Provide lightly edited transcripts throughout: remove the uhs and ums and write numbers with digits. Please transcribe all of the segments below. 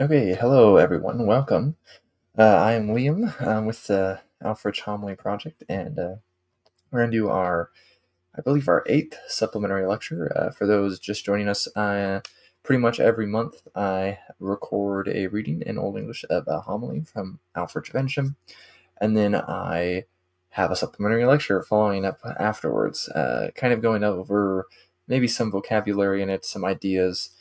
Okay, hello everyone. Welcome. I am Liam with the Ælfric Homily Project, and we're going to do I believe, our eighth supplementary lecture. For those just joining us, pretty much every month I record a reading in Old English of a homily from Ælfric Vensham, and then I have a supplementary lecture following up afterwards, kind of going over maybe some vocabulary in it, some ideas.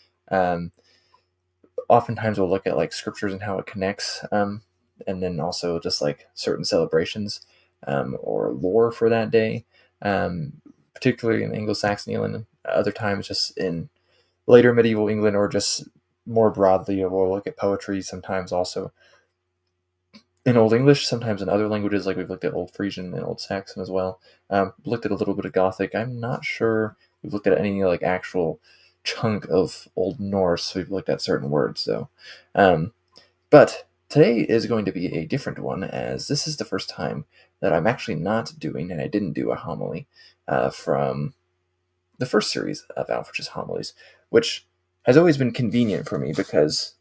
Oftentimes we'll look at like scriptures and how it connects, and then also just like certain celebrations or lore for that day, particularly in Anglo-Saxon England. Other times just in later medieval England, or just more broadly, we'll look at poetry sometimes also in Old English, sometimes in other languages, like we've looked at Old Frisian and Old Saxon as well. Looked at a little bit of Gothic. I'm not sure we've looked at any like actual chunk of Old Norse. We've looked at certain words though. But today is going to be a different one, as this is the first time that I'm actually not doing, and I didn't do a homily from the first series of Ælfric's homilies, which has always been convenient for me because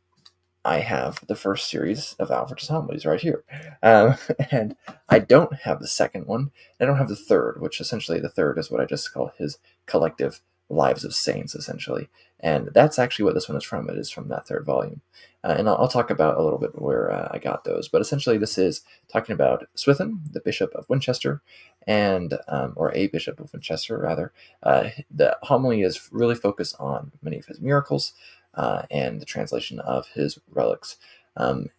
I have the first series of Ælfric's homilies right here. And I don't have the second one. I don't have the third, which essentially the third is what I just call his collective Lives of Saints, essentially. And that's actually what this one is from. It is from that third volume. And I'll talk about a little bit where I got those. But essentially, this is talking about Swithin, the Bishop of Winchester, and or a Bishop of Winchester, rather. The homily is really focused on many of his miracles, and the translation of his relics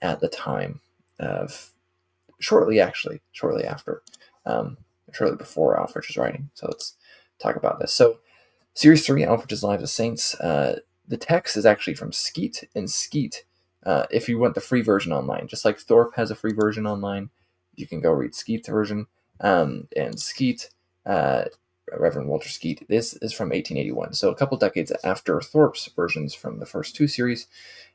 at the time of shortly after, shortly before Ælfric's writing. So let's talk about this. So, Series 3, Ælfric's Lives of Saints. The text is actually from Skeat, and Skeat, if you want the free version online, just like Thorpe has a free version online, you can go read Skeat's version. And Skeat, Reverend Walter Skeat, this is from 1881, so a couple decades after Thorpe's versions from the first two series.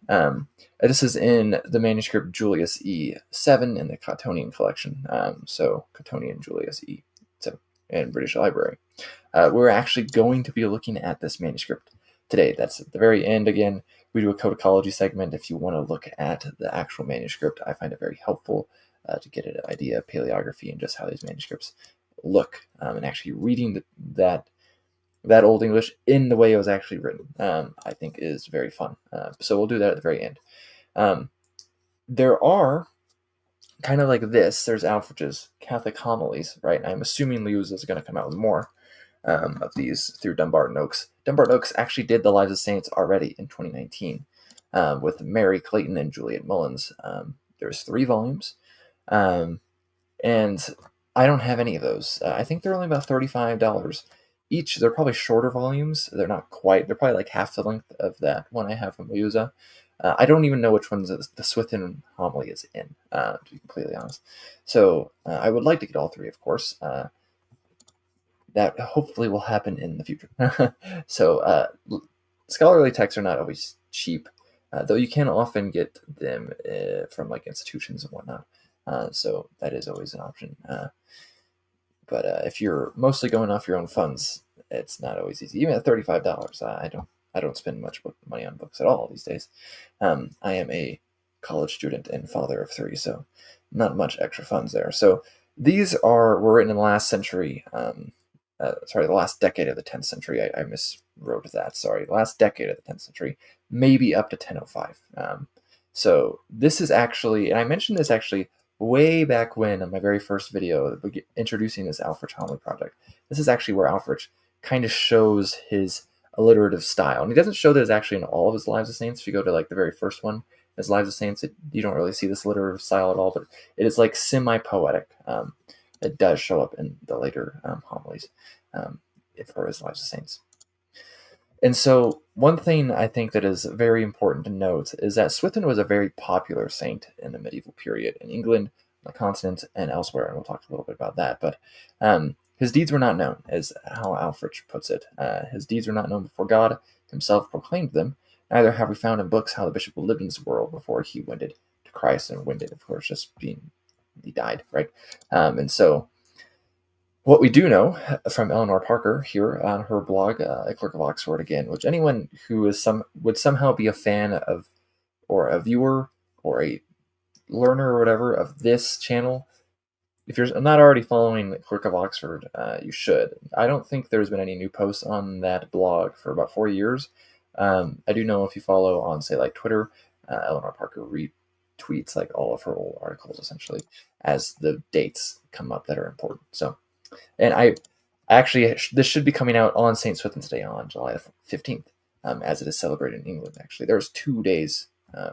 This is in the manuscript Julius E 7 in the Cottonian collection, so Cottonian Julius E, so in British Library. We're actually going to be looking at this manuscript today. That's at the very end. Again, we do a codicology segment. If you want to look at the actual manuscript, I find it very helpful to get an idea of paleography and just how these manuscripts look, and actually reading that Old English in the way it was actually written, I think is very fun. So we'll do that at the very end. There are kind of like this. There's Ælfric's Catholic homilies, right? I'm assuming Lewis is going to come out with more of these through Dumbarton Oaks. Dumbarton Oaks actually did the Lives of Saints already in 2019 with Mary Clayton and Juliet Mullins. There's 3 volumes, and I don't have any of those. I think they're only about $35 each. They're probably shorter volumes. They're not quite. They're probably like half the length of that one I have from Liuza. I don't even know which ones the Swithin homily is in, to be completely honest. So I would like to get all 3, of course. That hopefully will happen in the future. So scholarly texts are not always cheap, though you can often get them from like institutions and whatnot. So that is always an option. But if you're mostly going off your own funds, it's not always easy. Even at $35, I don't spend much money on books at all these days. I am a college student and father of 3, so not much extra funds there. So these were written in the last century. The last decade of the 10th century. I miswrote that. Sorry, the last decade of the 10th century, maybe up to 1005. So this is actually, and I mentioned this actually way back when in my very first video introducing this Ælfric homily project. This is actually where Ælfric kind of shows his alliterative style, and he doesn't show this actually in all of his Lives of Saints. If you go to like the very first one, his Lives of Saints, you don't really see this alliterative style at all, but it is like semi-poetic. It does show up in the later homilies for his Lives of Saints. And so one thing I think that is very important to note is that Swithin was a very popular saint in the medieval period in England, the continent, and elsewhere, and we'll talk a little bit about that. But his deeds were not known, is how Ælfric puts it. His deeds were not known before God himself proclaimed them. Neither have we found in books how the bishop lived in this world before he wended to Christ, and wended, of course, just being he died, right? And so what we do know from Eleanor Parker here on her blog, A Clerk of Oxford, again, which anyone who would somehow be a fan of or a viewer or a learner or whatever of this channel, if you're not already following Clerk of Oxford, you should. I don't think there's been any new posts on that blog for about 4 years. I do know if you follow on, say, like Twitter, Eleanor Parker retweets like all of her old articles essentially as the dates come up that are important. So, and I actually, this should be coming out on St. Swithin's Day on July 15th, as it is celebrated in England. Actually, there's 2 days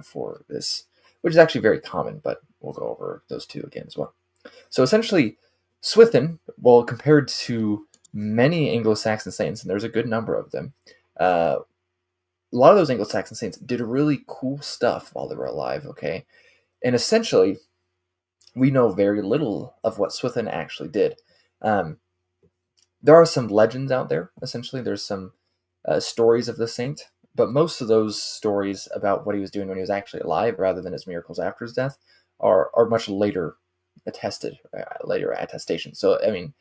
for this, which is actually very common, but we'll go over those two again as well. So essentially, Swithin, well, compared to many Anglo-Saxon saints, and there's a good number of them, a lot of those Anglo-Saxon saints did really cool stuff while they were alive, okay? And essentially, we know very little of what Swithin actually did. There are some legends out there, essentially. There's some stories of the saint, but most of those stories about what he was doing when he was actually alive, rather than his miracles after his death, are much later attested, later attestations. So, I mean,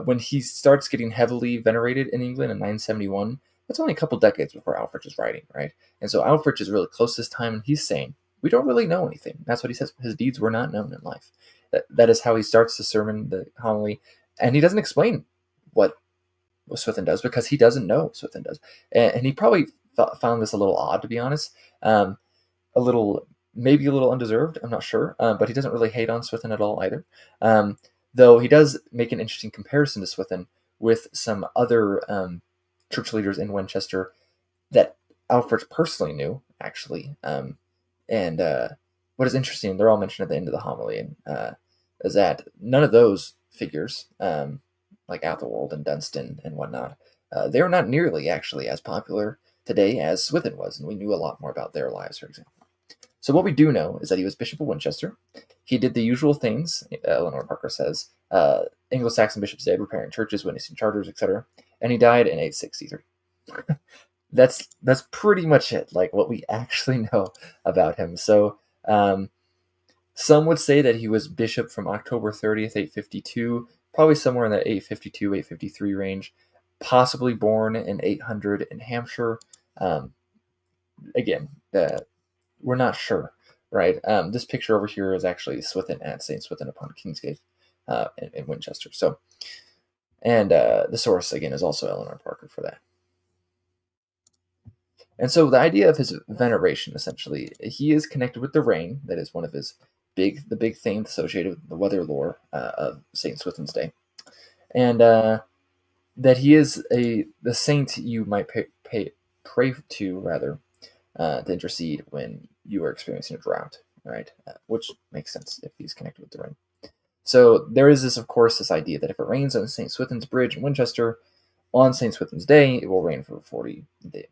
when he starts getting heavily venerated in England in 971, that's only a couple decades before Ælfric is writing, right? And so Ælfric is really close to this time, and he's saying, we don't really know anything. That's what he says. His deeds were not known in life. That is how he starts the sermon, the homily, and he doesn't explain what Swithin does because he doesn't know what Swithin does. And he probably found this a little odd, to be honest. Maybe a little undeserved, I'm not sure, but he doesn't really hate on Swithin at all either. Though he does make an interesting comparison to Swithin with some other church leaders in Winchester that Ælfric personally knew, actually. And what is interesting, they're all mentioned at the end of the homily, and is that none of those figures, like Athelwold and Dunstan and whatnot, they are not nearly actually as popular today as Swithin was, and we knew a lot more about their lives, for example. So what we do know is that he was Bishop of Winchester. He did the usual things, Eleanor Parker says, Anglo-Saxon bishops did, repairing churches, witnessing charters, etc. And he died in 863. That's pretty much it, like what we actually know about him. So some would say that he was bishop from October 30th, 852, probably somewhere in the 852, 853 range, possibly born in 800 in Hampshire. Again, we're not sure, right? This picture over here is actually Swithin at St. Swithin upon Kingsgate in Winchester. So, and the source, again, is also Eleanor Parker for that. And so the idea of his veneration, essentially, he is connected with the rain. That is one of his the big things associated with the weather lore of St. Swithin's Day. And that he is the saint you might pray to, rather, to intercede when you are experiencing a drought, right? Which makes sense if he's connected with the rain. So there is this, of course, this idea that if it rains on St. Swithin's Bridge in Winchester on St. Swithin's Day, it will rain for 40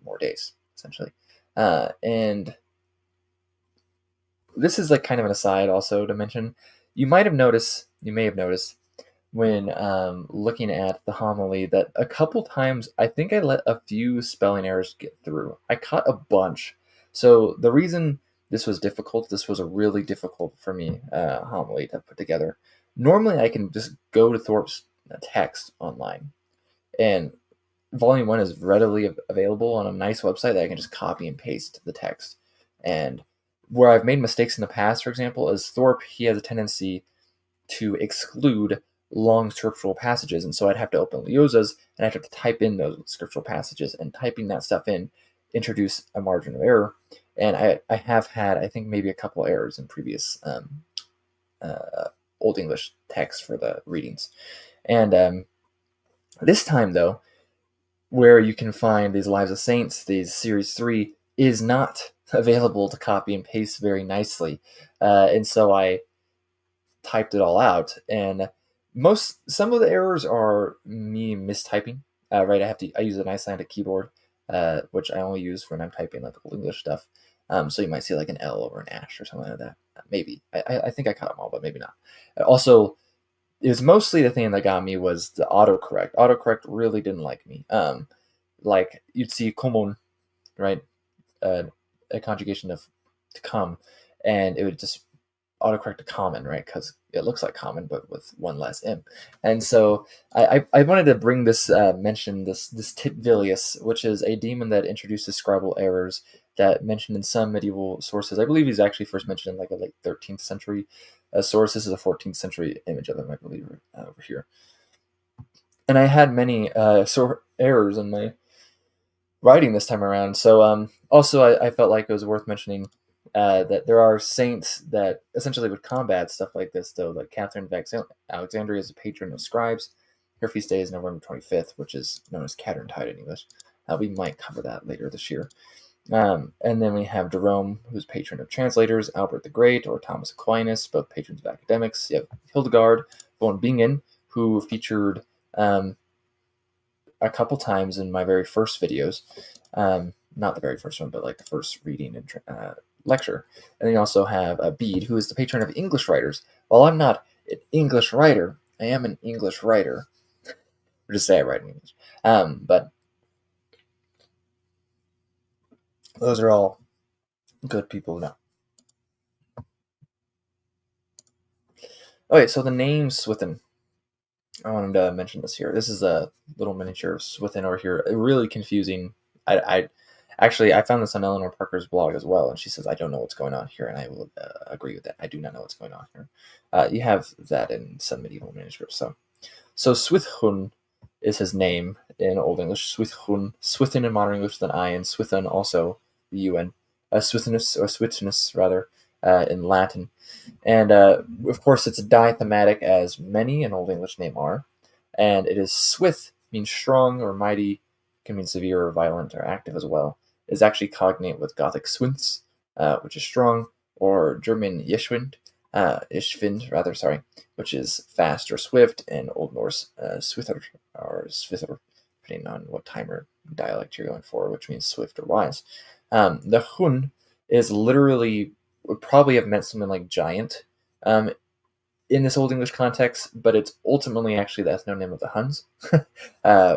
more days, essentially. And this is like kind of an aside also to mention. You may have noticed when looking at the homily that a couple times I think I let a few spelling errors get through. I caught a bunch. So the reason this was a really difficult for me homily to put together. Normally I can just go to Thorpe's text online, and volume 1 is readily available on a nice website that I can just copy and paste the text. And where I've made mistakes in the past, for example, is Thorpe, he has a tendency to exclude long scriptural passages, and so I'd have to open Lioza's and I'd have to type in those scriptural passages, and typing that stuff in introduce a margin of error. And I have had, I think, maybe a couple errors in previous Old English texts for the readings. And this time, though, where you can find these Lives of Saints, these Series 3, is not available to copy and paste very nicely. And so I typed it all out, and some of the errors are me mistyping. Right, I use an Icelandic keyboard, which I only use when I'm typing like Old English stuff. So you might see like an L over an ash or something like that. Maybe I think I caught them all, but maybe not. Also, it was mostly the thing that got me was the autocorrect. Autocorrect really didn't like me. Like you'd see common, right, a conjugation of to come, and it would just autocorrect to common, right? Because it looks like common, but with one less M. And so I wanted to bring this mention this Titvilius, which is a demon that introduces scribal errors that mentioned in some medieval sources. I believe he's actually first mentioned in like a late 13th century source. This is a 14th century image of him, I believe, over here. And I had many errors in my writing this time around. So also I felt like it was worth mentioning that there are saints that essentially would combat stuff like this, though. Like Catherine of Alexandria is a patron of scribes. Her feast day is November 25th, which is known as Catherine-tide in English. We might cover that later this year. And then we have Jerome, who's patron of translators, Albert the Great, or Thomas Aquinas, both patrons of academics. You have Hildegard von Bingen, who featured a couple times in my very first videos. Not the very first one, but like the first reading and lecture. And then you also have Bede, who is the patron of English writers. While I'm not an English writer, I am an English writer. Or just say I write in English. But those are all good people to know. Okay, so the name Swithin. I wanted to mention this here. This is a little miniature of Swithin over here. Really confusing. I found this on Eleanor Parker's blog as well, and she says I don't know what's going on here, and I will agree with that. I do not know what's going on here. You have that in some medieval manuscripts. So Swithun is his name in Old English. Swithin in modern English with an I, and Swithun also the UN. Swithinus or Swithinus rather in Latin. And of course, it's diathematic as many an Old English name are. And it is Swith, means strong or mighty, can mean severe or violent or active as well. It is actually cognate with Gothic swints, which is strong, or German Ishwind, which is fast or swift, and Old Norse Swither or Svither, depending on what time or dialect you're going for, which means swift or wise. The Hun is literally, would probably have meant something like giant in this Old English context, but it's ultimately actually the ethnonym of the Huns,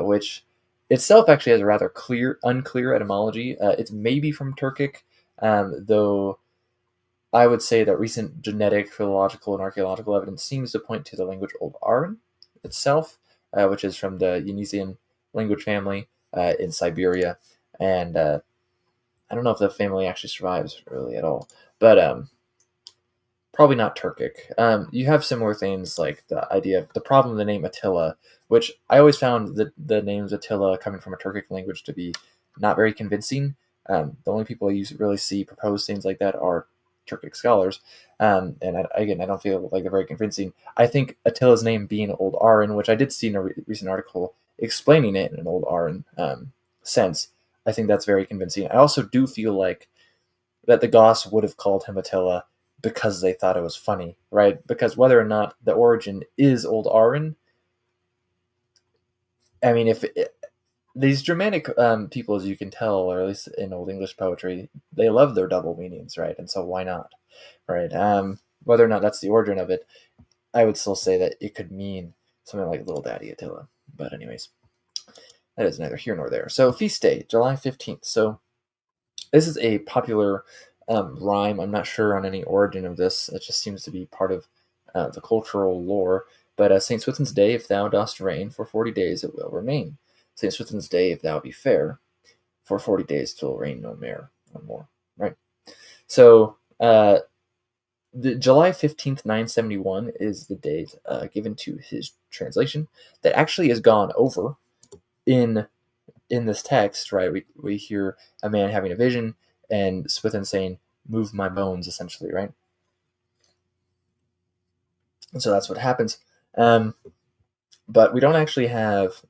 which itself actually has a rather unclear etymology. It's maybe from Turkic, though I would say that recent genetic, philological, and archaeological evidence seems to point to the language Old Aran itself, which is from the Yeniseian language family in Siberia. And I don't know if the family actually survives really at all, but probably not Turkic. You have similar things like the idea of the problem of the name Attila, which I always found the names Attila coming from a Turkic language to be not very convincing. The only people you really see propose things like that are Turkic scholars. And I don't feel like they're very convincing. I think Attila's name being Old Aran, which I did see in a recent article explaining it in an Old Aran sense, I think that's very convincing. I also do feel like that the Goths would have called him Attila because they thought it was funny, right? Because whether or not the origin is Old Aran, I mean, these Germanic people, as you can tell, or at least in Old English poetry, they love their double meanings, right? And so why not, right? Whether or not that's the origin of it, I would still say that it could mean something like Little Daddy Attila. But anyways, that is neither here nor there. So feast day, July 15th. So this is a popular rhyme. I'm not sure on any origin of this. It just seems to be part of the cultural lore. But St. Swithin's Day, if thou dost reign, for 40 days it will remain. St. Swithin's Day, if thou be fair, for 40 days 'twill rain no more. Right? So the July 15th, 971 is the date given to his translation that actually has gone over in this text, right? We hear a man having a vision and Swithin saying, "Move my bones," essentially, right? And so that's what happens. But we don't actually have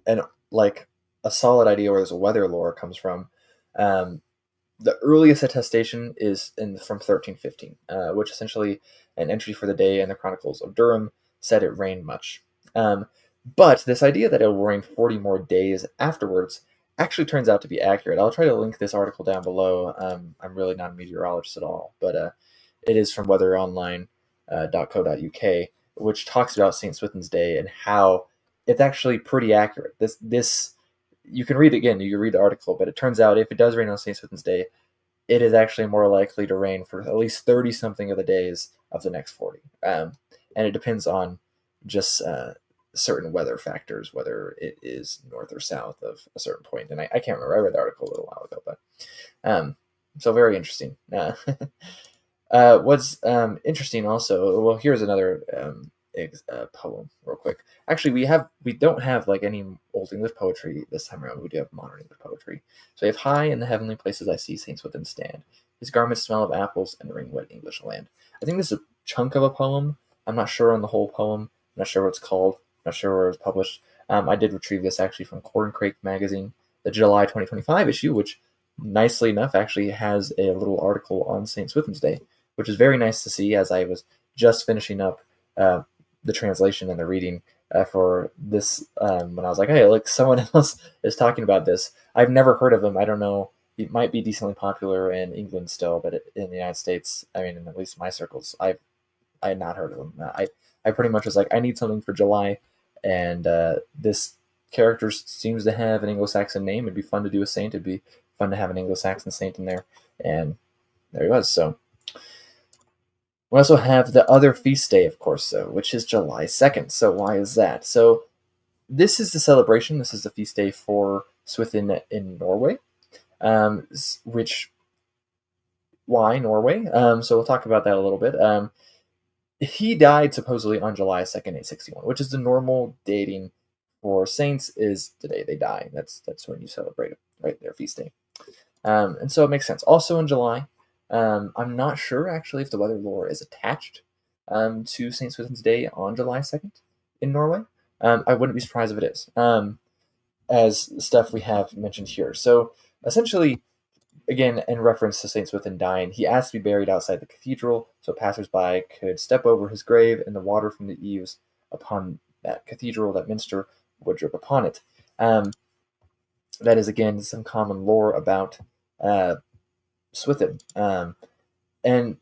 a solid idea where this weather lore comes from. The earliest attestation is from 1315, which essentially an entry for the day in the Chronicles of Durham said it rained much. But this idea that it will rain 40 more days afterwards actually turns out to be accurate. I'll try to link this article down below. I'm really not a meteorologist at all, but it is from weatheronline.co.uk, which talks about St. Swithin's Day and how it's actually pretty accurate. This you can read it again. You can read the article, but it turns out if it does rain on St. Swithin's Day, it is actually more likely to rain for at least 30 something of the days of the next 40. And it depends on just certain weather factors, whether it is north or south of a certain point. And I can't remember. I read the article a little while ago, but so very interesting. What's interesting also, well, here's another poem real quick. Actually, we don't have like any Old English poetry this time around. We do have modern English poetry. So we have high in the heavenly places I see saints within stand. His garments smell of apples and ring wet English land. I think this is a chunk of a poem. I'm not sure on the whole poem. I'm not sure what it's called. I'm not sure where it was published. I did retrieve this actually from Corncrake magazine, the July 2025 issue, which nicely enough actually has a little article on St. Swithin's Day, which is very nice to see as I was just finishing up the translation and the reading for this when I was like, hey, look, someone else is talking about this. I've never heard of him. I don't know. He might be decently popular in England still, but in the United States, I mean, in at least my circles, I had not heard of him. I pretty much was like, I need something for July, and this character seems to have an Anglo-Saxon name. It'd be fun to do a saint. It'd be fun to have an Anglo-Saxon saint in there, and there he was. So we also have the other feast day, of course, though, which is July 2nd. So why is that? So this is the celebration. This is the feast day for Swithin in Norway, which, why Norway? So we'll talk about that a little bit. He died supposedly on July 2nd, 861, which is the normal dating for saints is the day they die. That's when you celebrate it, right? Their feast day. And so it makes sense. Also in July, I'm not sure actually if the weather lore is attached to St. Swithin's Day on July 2nd in Norway. I wouldn't be surprised if it is, as stuff we have mentioned here. So essentially, again, in reference to St. Swithin dying, he asked to be buried outside the cathedral so passersby could step over his grave and the water from the eaves upon that cathedral, that minster, would drip upon it. That is, again, some common lore about Swithin. And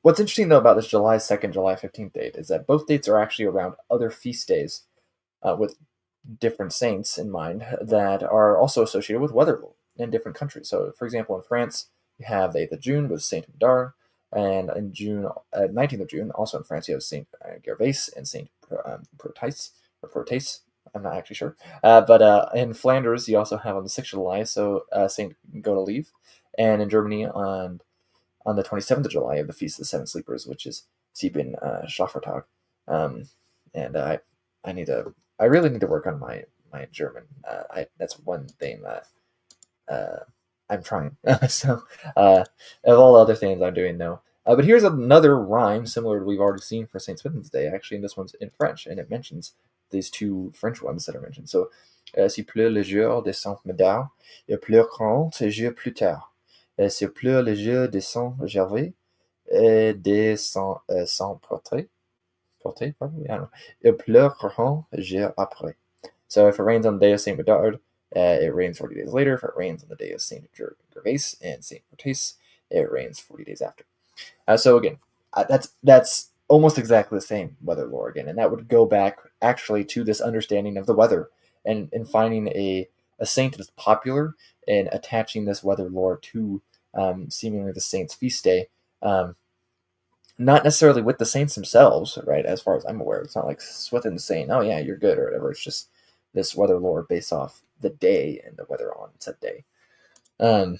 what's interesting, though, about this July 2nd, July 15th date is that both dates are actually around other feast days with different saints in mind that are also associated with weather lore in different countries. So, for example, in France, you have the 8th of June with Saint Medard, and in June, 19th of June, also in France, you have Saint Gervais and Saint Protais, or Protais. I'm not actually sure. But in Flanders, you also have on the 6th of July, so Saint Godelieve, and in Germany on the 27th of July, you have the Feast of the Seven Sleepers, which is Sieben Schlaffertag. And I really need to work on my German. That's one thing that I'm trying. So, of all the other things I'm doing, though. But here's another rhyme similar to we've already seen for St. Swithin's Day, actually, and this one's in French, and it mentions these two French ones that are mentioned. So, s'il pleut le jour de Saint Médard, il pleureront ce jour plus tard. S'il pleut le jour de Saint Gervais, et de Saint Porté, probably, I don't know. Ils pleureront jour après. So if it rains on the day of Saint Medard, it rains 40 days later. If it rains on the day of Saint Gervais and Saint Protais, it rains 40 days after. So again, that's almost exactly the same weather lore again, and that would go back actually to this understanding of the weather and finding a saint that's popular and attaching this weather lore to seemingly the saint's feast day. Not necessarily with the saints themselves, right? As far as I'm aware, it's not like Swithin saying, "Oh yeah, you're good" or whatever. It's just this weather lore based off the day and the weather on said day. And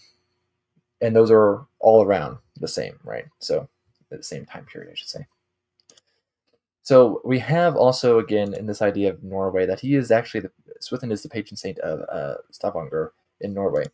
those are all around the same, right? So at the same time period, I should say. So we have also, again, in this idea of Norway, that he is actually Swithin is the patron saint of Stavanger in Norway.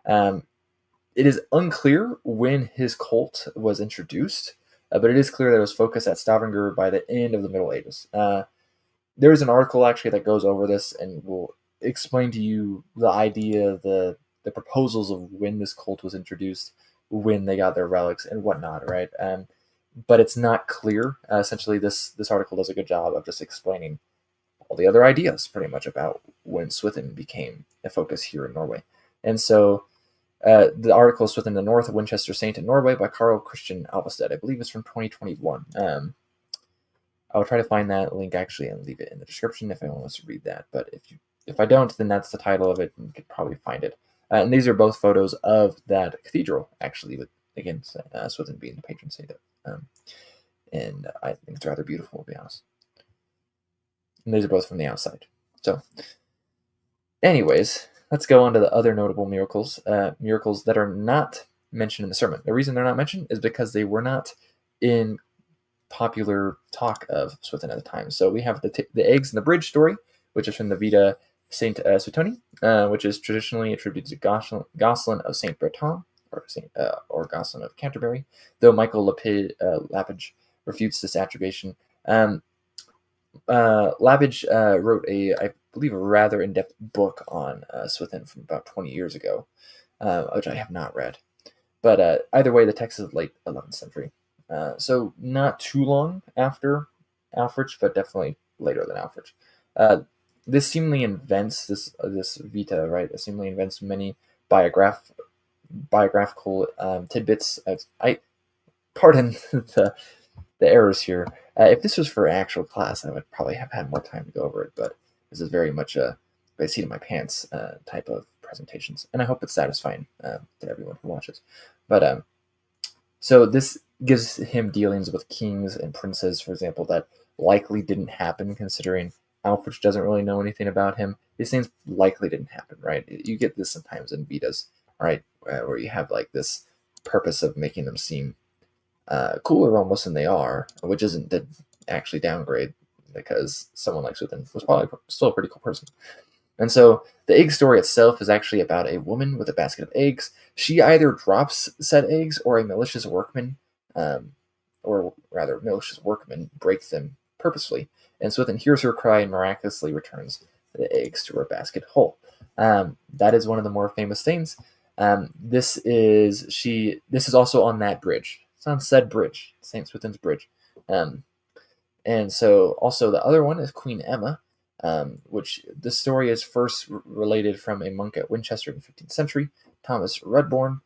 It is unclear when his cult was introduced, but it is clear that it was focused at Stavanger by the end of the Middle Ages. There is an article actually that goes over this and will explain to you the idea, the proposals of when this cult was introduced, when they got their relics and whatnot, right? But it's not clear. Essentially, this article does a good job of just explaining all the other ideas, pretty much, about when Swithin became a focus here in Norway. And so the article is Swithin the North, a Winchester Saint in Norway by Carl Christian Alvested. I believe it's from 2021. I'll try to find that link actually and leave it in the description if anyone wants to read that. But if I don't, then that's the title of it, and you could probably find it And these are both photos of that cathedral, actually, with, again, Swithin being the patron saint. And I think it's rather beautiful, to be honest. And these are both from the outside. So, anyways, let's go on to the other notable miracles, miracles that are not mentioned in the sermon. The reason they're not mentioned is because they were not in popular talk of Swithin at the time. So we have the eggs in the bridge story, which is from the Vita Saint Swithuni, which is traditionally attributed to Gosselin of Saint Bertrand, or Gosselin of Canterbury, though Michael Lapage refutes this attribution. Lapage wrote I believe, a rather in-depth book on Swithin from about 20 years ago, which I have not read. But either way, the text is late 11th century. So not too long after Ælfric, but definitely later than Ælfric. This seemingly invents this Vita, right? It seemingly invents many biographical tidbits. Pardon the errors here. If this was for actual class, I would probably have had more time to go over it, but this is very much a by seat of my pants type of presentations, and I hope it's satisfying to everyone who watches. But so this gives him dealings with kings and princes, for example, that likely didn't happen, considering Ælfric doesn't really know anything about him. These things likely didn't happen, right? You get this sometimes in Vitas, right, where you have like this purpose of making them seem cooler almost than they are, which isn't the actually downgrade, because someone like Swithin was probably still a pretty cool person. And so the egg story itself is actually about a woman with a basket of eggs. She either drops said eggs, or a malicious workman, malicious workmen break them purposefully. And Swithin hears her cry and miraculously returns the eggs to her basket whole. That is one of the more famous things. This is also on that bridge. It's on said bridge, St. Swithin's Bridge. And so also the other one is Queen Emma, which the story is first related from a monk at Winchester in the 15th century, Thomas Redbourne,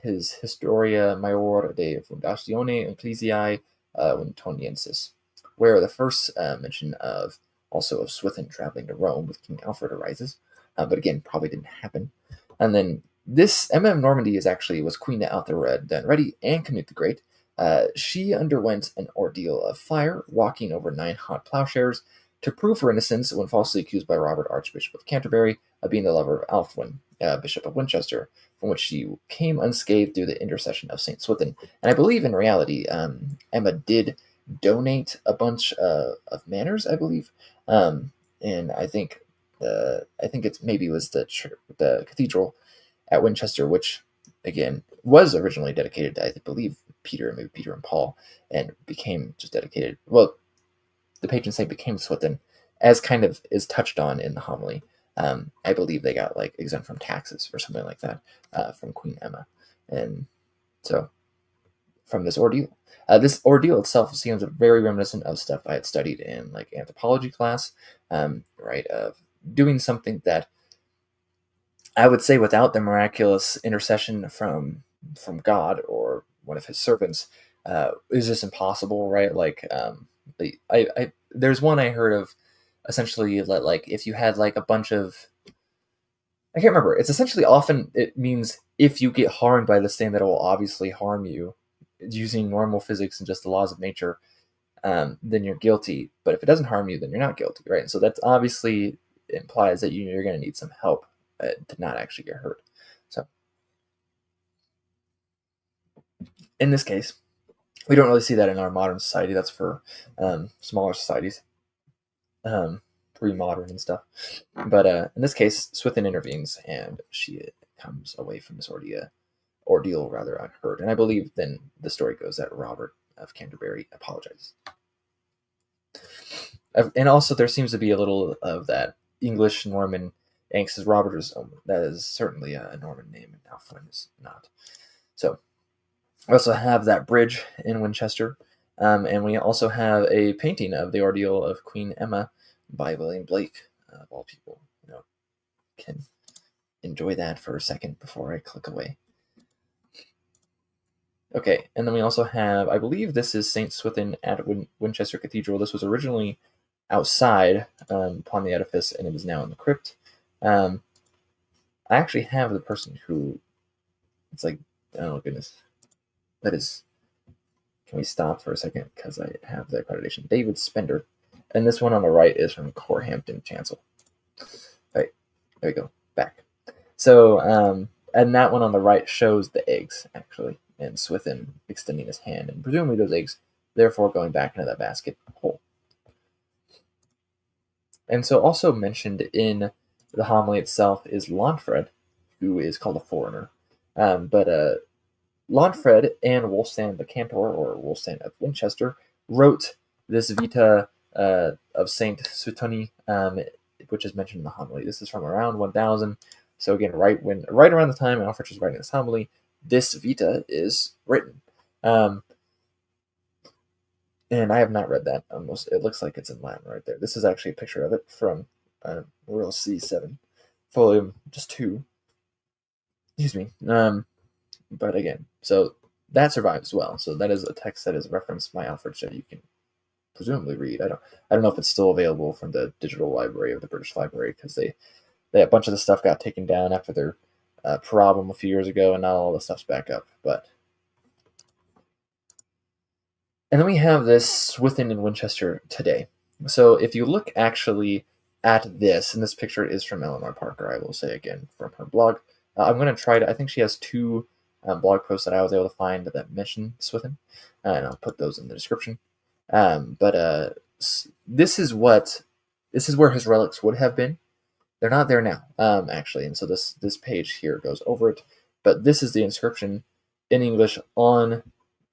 his Historia Maior de Fundatione Ecclesiae Wintoniensis, where the first mention of Swithin traveling to Rome with King Alfred arises, but again, probably didn't happen. And then this Emma of Normandy was queen to Athelred Dunreddy and Canute the Great. She underwent an ordeal of fire, walking over 9 hot plowshares, to prove her innocence when falsely accused by Robert, Archbishop of Canterbury, of being the lover of Ælfwin, Bishop of Winchester, from which she came unscathed through the intercession of St. Swithin. And I believe in reality, Emma did donate a bunch of manors, I believe. And I think it maybe was the cathedral at Winchester, which again was originally dedicated to, I believe, Peter and Paul, and became just dedicated. Well, the patron saint became Swithin, as kind of is touched on in the homily. I believe they got like exempt from taxes or something like that from Queen Emma, and so from this ordeal. This ordeal itself seems very reminiscent of stuff I had studied in like anthropology class, right? Of doing something that I would say without the miraculous intercession from God or one of his servants is just impossible, right? Like there's one I heard of, essentially, that like if you had like a bunch of, I can't remember. It's essentially, often it means if you get harmed by this thing that will obviously harm you, using normal physics and just the laws of nature, then you're guilty. But if it doesn't harm you, then you're not guilty, right? So that's obviously implies that you're going to need some help to not actually get hurt. So in this case, we don't really see that in our modern society. That's for smaller societies, pre-modern and stuff. But in this case, Swithin intervenes, and she comes away from this ordeal rather unhurt. And I believe then the story goes that Robert of Canterbury apologizes. And also there seems to be a little of that English Norman angst, as Robert is. That is certainly a Norman name, and Ælfwin is not. So we also have that bridge in Winchester, and we also have a painting of the ordeal of Queen Emma by William Blake, of all people. Can enjoy that for a second before I click away. Okay, and then we also have, I believe this is St. Swithin at Winchester Cathedral. This was originally outside upon the edifice, and it is now in the crypt. I actually have the person who, it's like, oh goodness, that is, can we stop for a second, because I have the accreditation, David Spender, and this one on the right is from Corehampton Chancel. Right, there we go, back. So, and that one on the right shows the eggs, actually, and Swithin extending his hand, and presumably those eggs, therefore going back into that basket hole. And so also mentioned in the homily itself is Launfred, who is called a foreigner. But Launfred and Wulfstan the Cantor, or Wulfstan of Winchester, wrote this Vita of Saint Swithun, which is mentioned in the homily. This is from around 1000. So again, right around the time Ælfric is writing this homily, this Vita is written. And I have not read that. Almost, it looks like it's in Latin right there. This is actually a picture of it from Royal C7, volume just 2. Excuse me. But again, so that survives as well. So that is a text that is referenced by Ælfric that you can presumably read. I don't know if it's still available from the digital library of the British Library, because they a bunch of the stuff got taken down after their problem a few years ago, and now all the stuff's back up. But and then we have this Swithin in Winchester today. So if you look actually at this, and this picture is from Eleanor Parker, I will say again, from her blog. I'm going to try to, I think she has 2 blog posts that I was able to find that mention Swithin, and I'll put those in the description. But this is where his relics would have been. They're not there now, actually, and so this page here goes over it. But this is the inscription in English on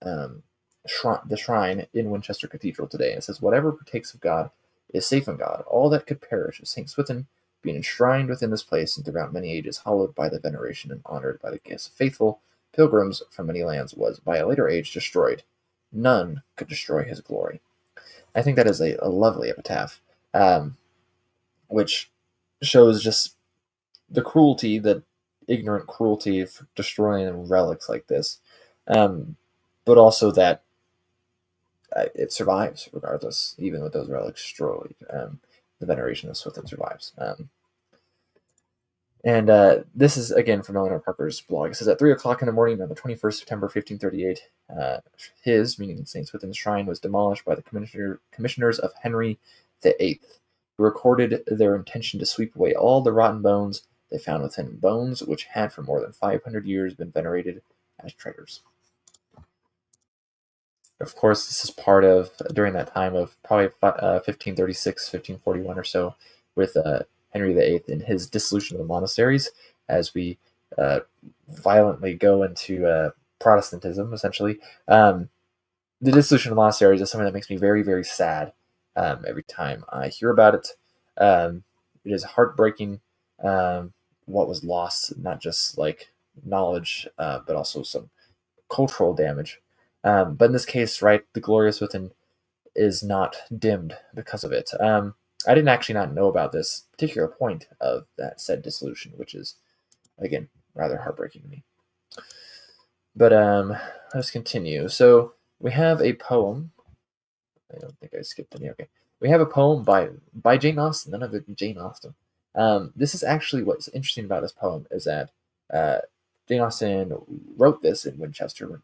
the shrine in Winchester Cathedral today. And it says, "Whatever partakes of God is safe in God. All that could perish is St. Swithin, being enshrined within this place and throughout many ages, hallowed by the veneration and honored by the gifts of faithful pilgrims from many lands, was by a later age destroyed. None could destroy his glory." I think that is a lovely epitaph, which shows just the cruelty, the ignorant cruelty of destroying relics like this, but also that it survives regardless, even with those relics destroyed. The veneration of Swithin survives. And this is, again, from Eleanor Parker's blog. It says, at 3 o'clock in the morning on the 21st September 1538, his, meaning St. Swithin's shrine, was demolished by the commissioners of Henry VIII, who recorded their intention to sweep away all the rotten bones they found within, bones which had for more than 500 years been venerated as treasures. Of course, this is part of, during that time of probably 1536, 1541 or so, with Henry VIII and his dissolution of the monasteries, as we violently go into Protestantism, essentially. The dissolution of monasteries is something that makes me very, very sad every time I hear about it. It is heartbreaking what was lost, not just like knowledge, but also some cultural damage. But in this case, right, the glorious Swithin is not dimmed because of it. I didn't actually not know about this particular point of that said dissolution, which is, again, rather heartbreaking to me. But let's continue. So we have a poem. I don't think I skipped any. Okay. We have a poem by Jane Austen, none other than Jane Austen. This is actually what's interesting about this poem is that Jane Austen wrote this in Winchester,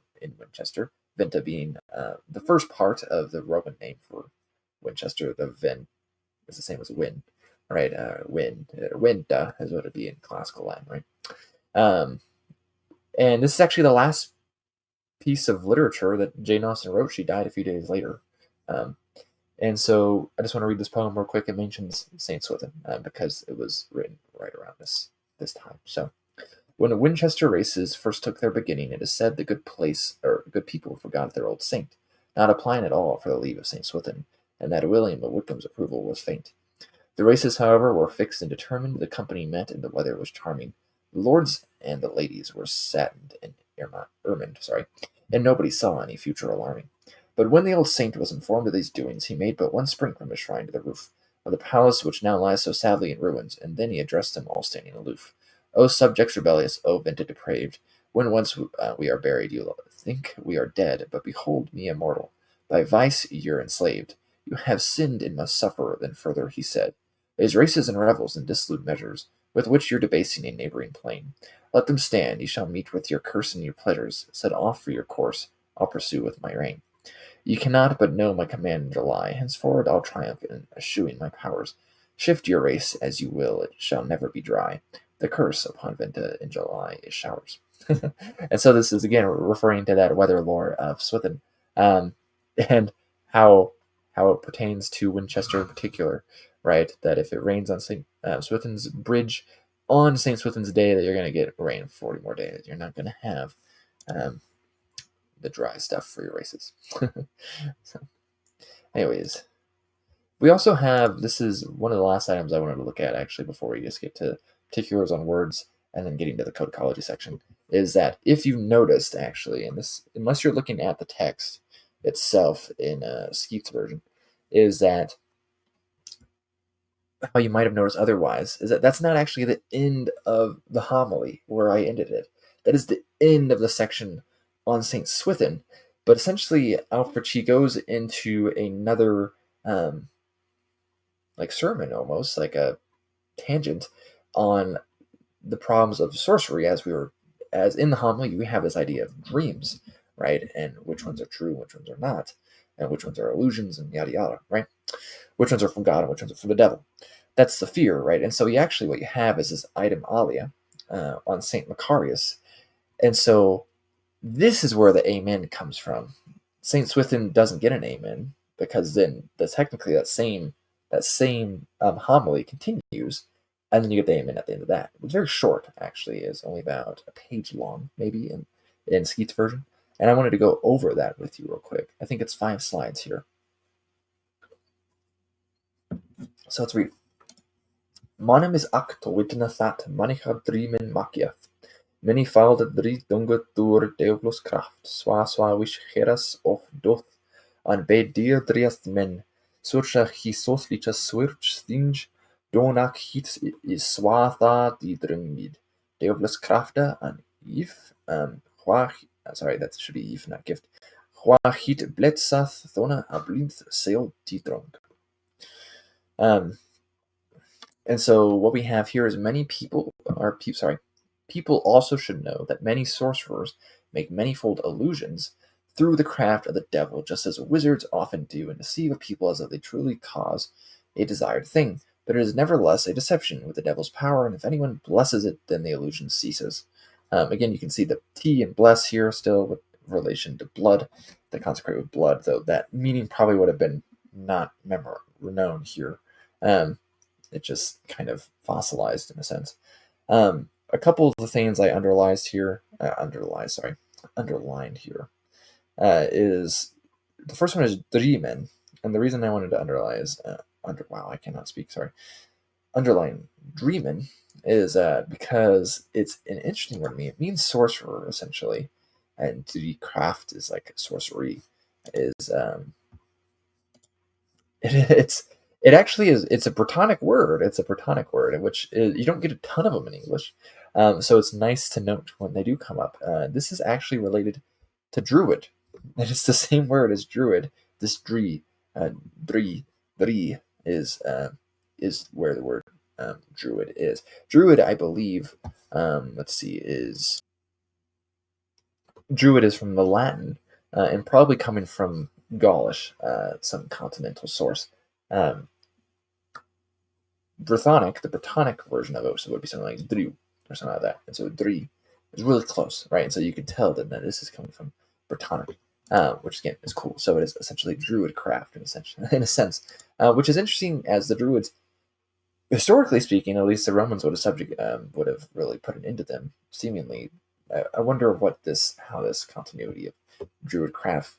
Venta being the first part of the Roman name for Winchester. The Ven is the same as win, right? Winta is what it'd be in classical Latin, right? And this is actually the last piece of literature that Jane Austen wrote. She died a few days later. And so I just want to read this poem real quick. It mentions Saint Swithin because it was written right around this time. So, when the Winchester races first took their beginning, it is said the good people forgot their old saint, not applying at all for the leave of Saint Swithin, and that William of Wickham's approval was faint. The races, however, were fixed and determined. The company met, and the weather was charming. The lords and the ladies were satined and ermined, and nobody saw any future alarming. But when the old saint was informed of these doings, he made but one spring from his shrine to the roof of the palace which now lies so sadly in ruins, and then he addressed them all standing aloof. O subjects rebellious, O Venta depraved, when once we are buried, you think we are dead, but behold me immortal. By vice you're enslaved. You have sinned and must suffer. Then further he said, these races and revels and dissolute measures with which you're debasing a neighboring plain. Let them stand, ye shall meet with your curse and your pleasures. Set off for your course, I'll pursue with my rein. You cannot but know my command in July. Henceforward I'll triumph in eschewing my powers. Shift your race as you will, it shall never be dry. The curse upon Venta in July is showers. And so this is again referring to that weather lore of Swithin, and how it pertains to Winchester in particular, right? That if it rains on St. Swithin's Bridge on St. Swithin's Day, that you're going to get rain for 40 more days. You're not going to have the dry stuff for your races. So, anyways, we also have, this is one of the last items I wanted to look at actually before we just get to particulars on words and then getting to the codicology section, is that if you noticed actually, and this, unless you're looking at the text itself in Skeat's version, is that how you might have noticed otherwise is that that's not actually the end of the homily where I ended it. That is the end of the section on St. Swithin. But essentially, Ælfric goes into another like sermon almost, like a tangent on the problems of sorcery, as in the homily, we have this idea of dreams, right? And which ones are true, which ones are not, and which ones are illusions, and yada yada, right? Which ones are from God and which ones are from the devil. That's the fear, right? And so what you have is this item alia on St. Macarius. And so this is where the amen comes from. St. Swithin doesn't get an amen because then technically that same homily continues, and then you get the amen at the end of that. It's very short, actually. It's only about a page long, maybe, in Skeat's version. And I wanted to go over that with you real quick. I think it's 5 slides here. So let's read. Manem is acto witna that manicha dreamen makiaf. Many fall the drie dunga door deublos kraft. Swa wish heras of doth. An be dir driast men. Surcha he soslicha swirch stinge. Donak hits is swatha di drumid. Deublos krafta an if sorry, that should be if, not gift. Hwa hit bletsath thona a blinth sail di drunk. And so what we have here is people also should know that many sorcerers make manifold illusions through the craft of the devil, just as wizards often do, and deceive a people as though they truly cause a desired thing. But it is nevertheless a deception with the devil's power, and if anyone blesses it, then the illusion ceases. Again, you can see the T and bless here still with relation to blood, the consecrate with blood, though that meaning probably would have been not known here. It just kind of fossilized in a sense. A couple of the things I underlined here, is the first one is dreamen, and the reason I wanted to underline is underline dreamen is because it's an interesting word to me. It means sorcerer essentially, and craft is like sorcery. It's a Brittonic word. It's a Brittonic word, in which you don't get a ton of them in English. So it's nice to note when they do come up. This is actually related to druid. And it's the same word as druid. This dri is where the word druid is. Druid, I believe, druid is from the Latin, and probably coming from Gaulish, some continental source. Brythonic, the Brittonic version of it, so it would be something like Dru or something like that. And so Dri is really close, right? And so you can tell that this is coming from Brittonic, which again is cool. So it is essentially Druid craft in a sense, which is interesting, as the Druids, historically speaking, at least the Romans would have really put an end to them. Seemingly, I wonder how this continuity of Druid craft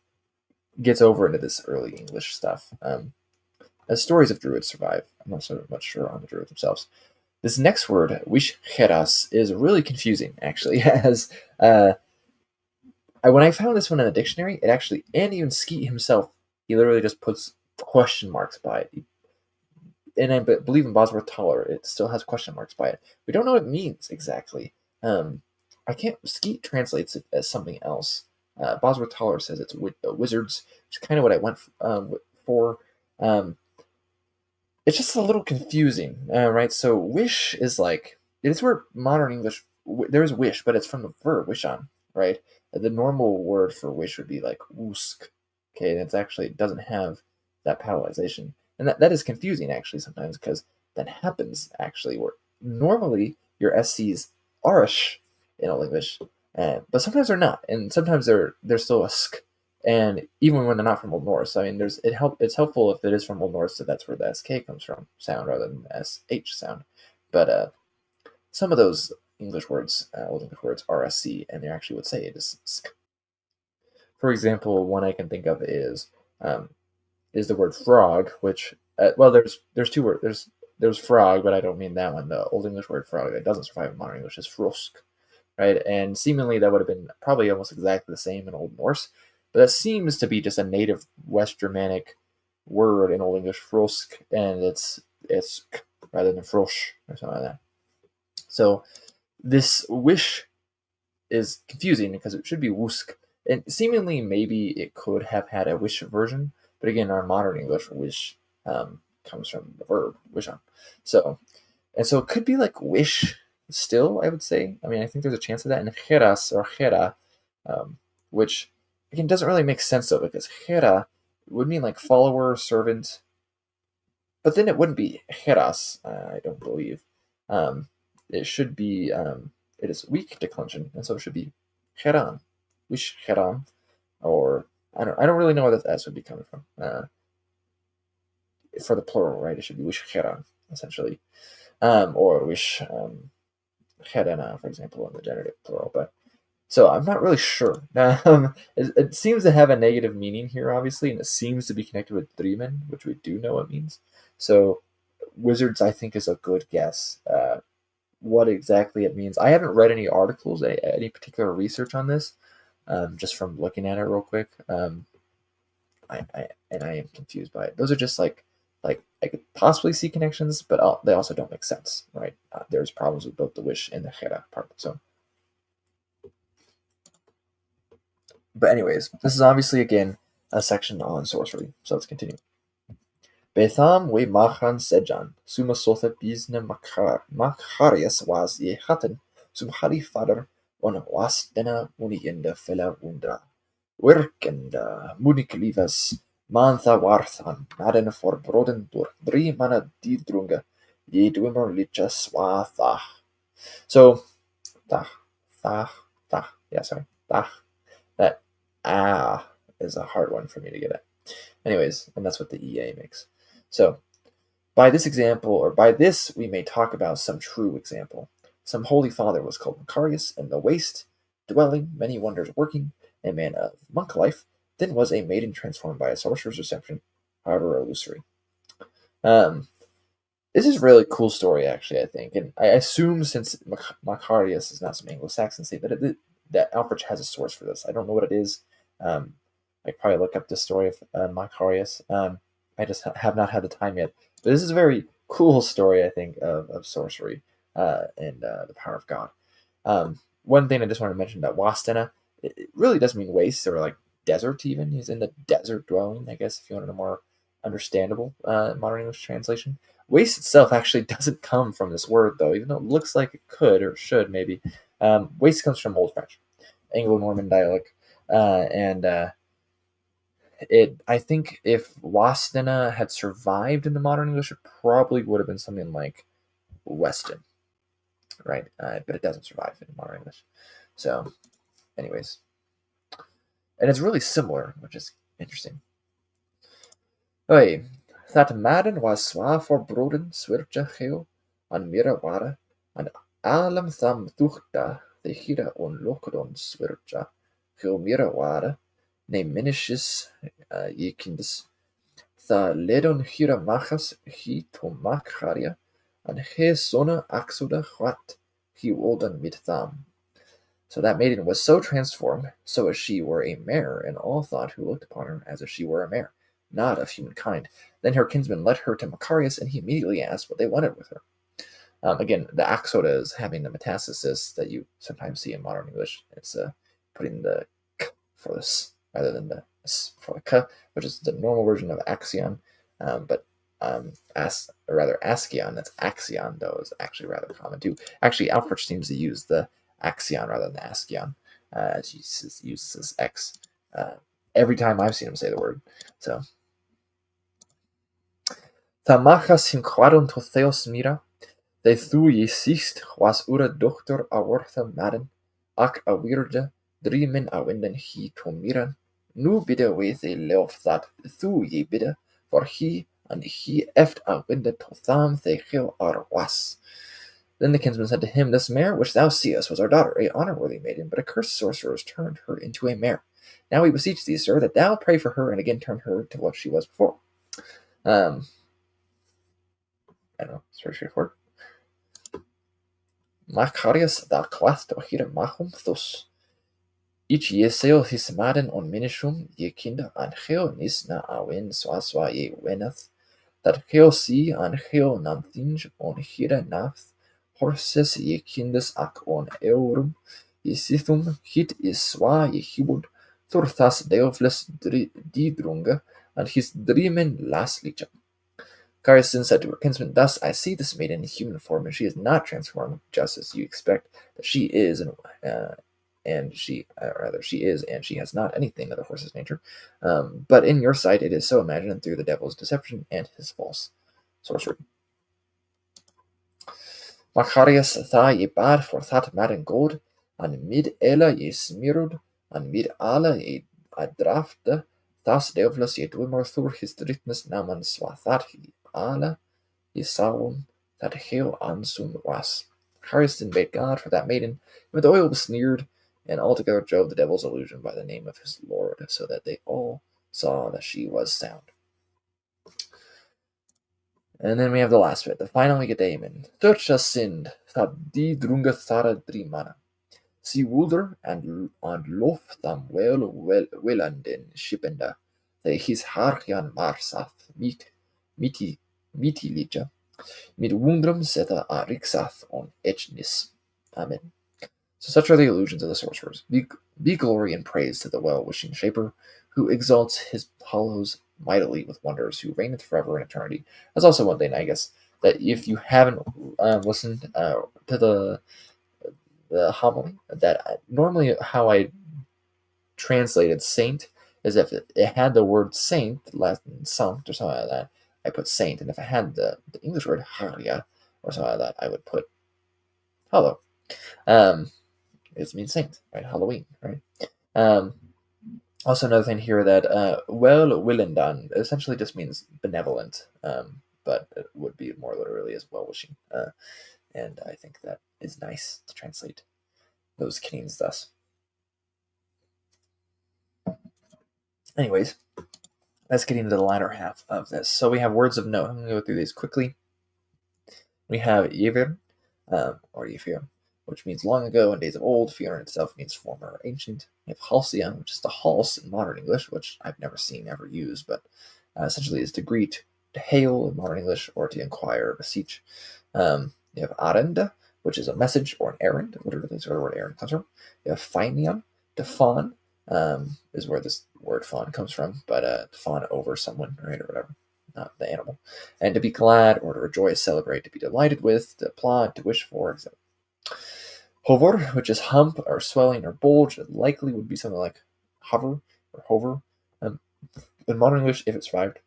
gets over into this early English stuff. As stories of druids survive, I'm not so much sure on the druids themselves. This next word, wishcheras, is really confusing, actually, as when I found this one in the dictionary, it actually, and even Skeat himself, he literally just puts question marks by it. And I believe in Bosworth Toller, it still has question marks by it. We don't know what it means exactly. Skeat translates it as something else. Bosworth Toller says it's wizards, which is kind of what I went for. It's just a little confusing, right? So wish is like it is where modern English there's wish, but it's from the verb wish on, right? The normal word for wish would be like usk. Okay, and it's actually it doesn't have that palatalization, and that is confusing actually sometimes because that happens actually where normally your SCs are a sh in Old English, but sometimes they're not, and sometimes they're still a sk. And even when they're not from Old Norse, I mean, it's helpful if it is from Old Norse, so that's where the SK comes from sound rather than the SH sound. But some of those English words, Old English words, are SC, and they actually would say it is sk. For example, one I can think of um, is the word frog, which well, there's two words. There's frog, but I don't mean that one. The Old English word frog that doesn't survive in modern English is frosk, right? And seemingly that would have been probably almost exactly the same in Old Norse, but that seems to be just a native West Germanic word in Old English, frosk, and it's rather than frosh or something like that. So this wish is confusing because it should be wusk, and seemingly maybe it could have had a wish version, but again, our modern English wish comes from the verb wish on. So so it could be like wish still, I would say. I mean, I think there's a chance of that in Heras or Hera, which again doesn't really make sense though, because Hera would mean like follower, servant, but then it wouldn't be Heras, I don't believe. Um, it should be, it is weak declension, and so it should be Heran, wish Heran, or I don't really know where that S would be coming from. For the plural, right? It should be wish Heran, essentially. Or wish Herena, for example, in the genitive plural. But so I'm not really sure. It seems to have a negative meaning here, obviously, and it seems to be connected with Dreamen, which we do know it means. So wizards, I think, is a good guess. What exactly it means, I haven't read any articles, any particular research on this. Just from looking at it real quick, I am confused by it. Those are just like I could possibly see connections, but they also don't make sense, right? There's problems with both the wish and the Hera part. So, but anyways, this is obviously again a section on sorcery. So let's continue. Betham we machan sejan, suma sotha bisne macharias was ye hatten, sum hari fader, on was dena unienda fella undra. Werkende Muniklivas Mantha Warthan Maden for Broden Dur Dri Mana Didrunga Yedwimmer Licha Swatha. So Tach Thach Thach. Yeah, sorry. Thach. That is a hard one for me to get at. Anyways, and that's what the EA makes. So by this example, or by this we may talk about some true example. Some holy father was called Macarius, and the waste, dwelling, many wonders working, a man of monk life, then was a maiden transformed by a sorcerer's reception, however illusory. This is a really cool story, actually, I think. And I assume since Macarius is not some Anglo-Saxon state, that Ælfric has a source for this. I don't know what it is. I could probably look up the story of Macarius. I just have not had the time yet. But this is a very cool story, I think, of sorcery and the power of God. One thing I just want to mention about Wastena, it really does mean waste or like desert even. He's in the desert dwelling, I guess, if you want a more understandable modern English translation. Waste itself actually doesn't come from this word, though, even though it looks like it could or should maybe. Waste comes from Old French, Anglo-Norman dialect, and I think if Wastena had survived in the modern English, it probably would have been something like Weston, right? But it doesn't survive in modern English. So, anyways, and it's really similar, which is interesting. Okay, that maden was zwaar for broden swirtje geel an mira ware, and allem tham duchta de gira on lokodon swirtje geel mira ware, ne minishes je kindes. Tha ledon gira machas hi to macharia, and he sonne axoda chwat he wolden mit tham. So that maiden was so transformed, so as she were a mare, and all thought who looked upon her as if she were a mare, not of humankind. Then her kinsman led her to Macarius, and he immediately asked what they wanted with her. Again, the axoda is having the metastasis that you sometimes see in modern English. It's putting the k for the s rather than the s for the k, which is the normal version of axion. But Askion. That's Axion, though, is actually rather common too. Actually, Ælfric seems to use the Axion rather than Askion. He uses X every time I've seen him say the word. So, Tamachas him quadum to theos mira, they thu ye sicht was ura dochter a wortha madden, ac a weirde, dreamen a winden he to miran. Nu bidde with a love that thu ye bidde, for he and he eft a winde to tham they hill ar was. Then the kinsman said to him, This mare which thou seest was our daughter, a honour-worthy maiden, but a cursed sorcerers turned her into a mare. Now we beseech thee, sir, that thou pray for her, and again turn her to what she was before. I don't know, it's very straightforward. Macarius da quast ohira machum thus. Ich jeseo his maden on minishum ye kinder an geo nis na awin swaswa ye weneth, that geo si an geo namthinj on hira nath, horses ye kindes ac on eurum, ye sithum hit is swa ye hibud, thurthas deofles didrunge, and his dreamen lastliche. Garrison said to her kinsman, Thus I see this maiden in human form, and she is not transformed, just as you expect that she is, and she has not anything of the horse's nature. But in your sight it is so imagined through the devil's deception and his false sorcery. Macarius tha ye bad for that maiden gold, and mid ela ye smirud, and mid ala ye adrafte, thus deoflus ye dwimmer thur his dritness naman swathat he ala ye sawum that hail ansum was. Harrison bade God for that maiden, and with oil besmeared, and altogether drove the devil's illusion by the name of his Lord, so that they all saw that she was sound. And then we have the last bit, the final we get Damon. Turcha sind, that die drunge thara drimana. Si wulder and lof them wellanden shippenda, they his harjan marsath miti lija, mit wundrum seta a rixath on etchnis. Amen. So such are the illusions of the sorcerers. Be glory and praise to the well-wishing Shaper, who exalts his hollows mightily with wonders, who reigneth forever in eternity. That's also one thing, I guess, that if you haven't listened to the homily, that normally how I translated saint is if it had the word saint, Latin sanct or something like that, I put saint, and if it had the English word haria or something like that, I would put hollow. It means saint, right? Halloween, right? Also, another thing here that well-willendan essentially just means benevolent, but it would be more literally as well-wishing. And I think that is nice to translate those kings thus. Anyways, let's get into the latter half of this. So we have words of note. I'm going to go through these quickly. We have Yevir, or Yefir, which means long ago in days of old. Fiona itself means former or ancient. We have halcyon, which is to halse in modern English, which I've never seen ever used, but essentially is to greet, to hail in modern English, or to inquire or beseech. You have arenda, which is a message or an errand, literally is where the word errand comes from. You have fainion, to fawn, is where this word fawn comes from, but to fawn over someone, right, or whatever. Not the animal. And to be glad or to rejoice, celebrate, to be delighted with, to applaud, to wish for, etc. Hovor, which is hump or swelling or bulge, it likely would be something like hover or hover. In modern English, if it's survived.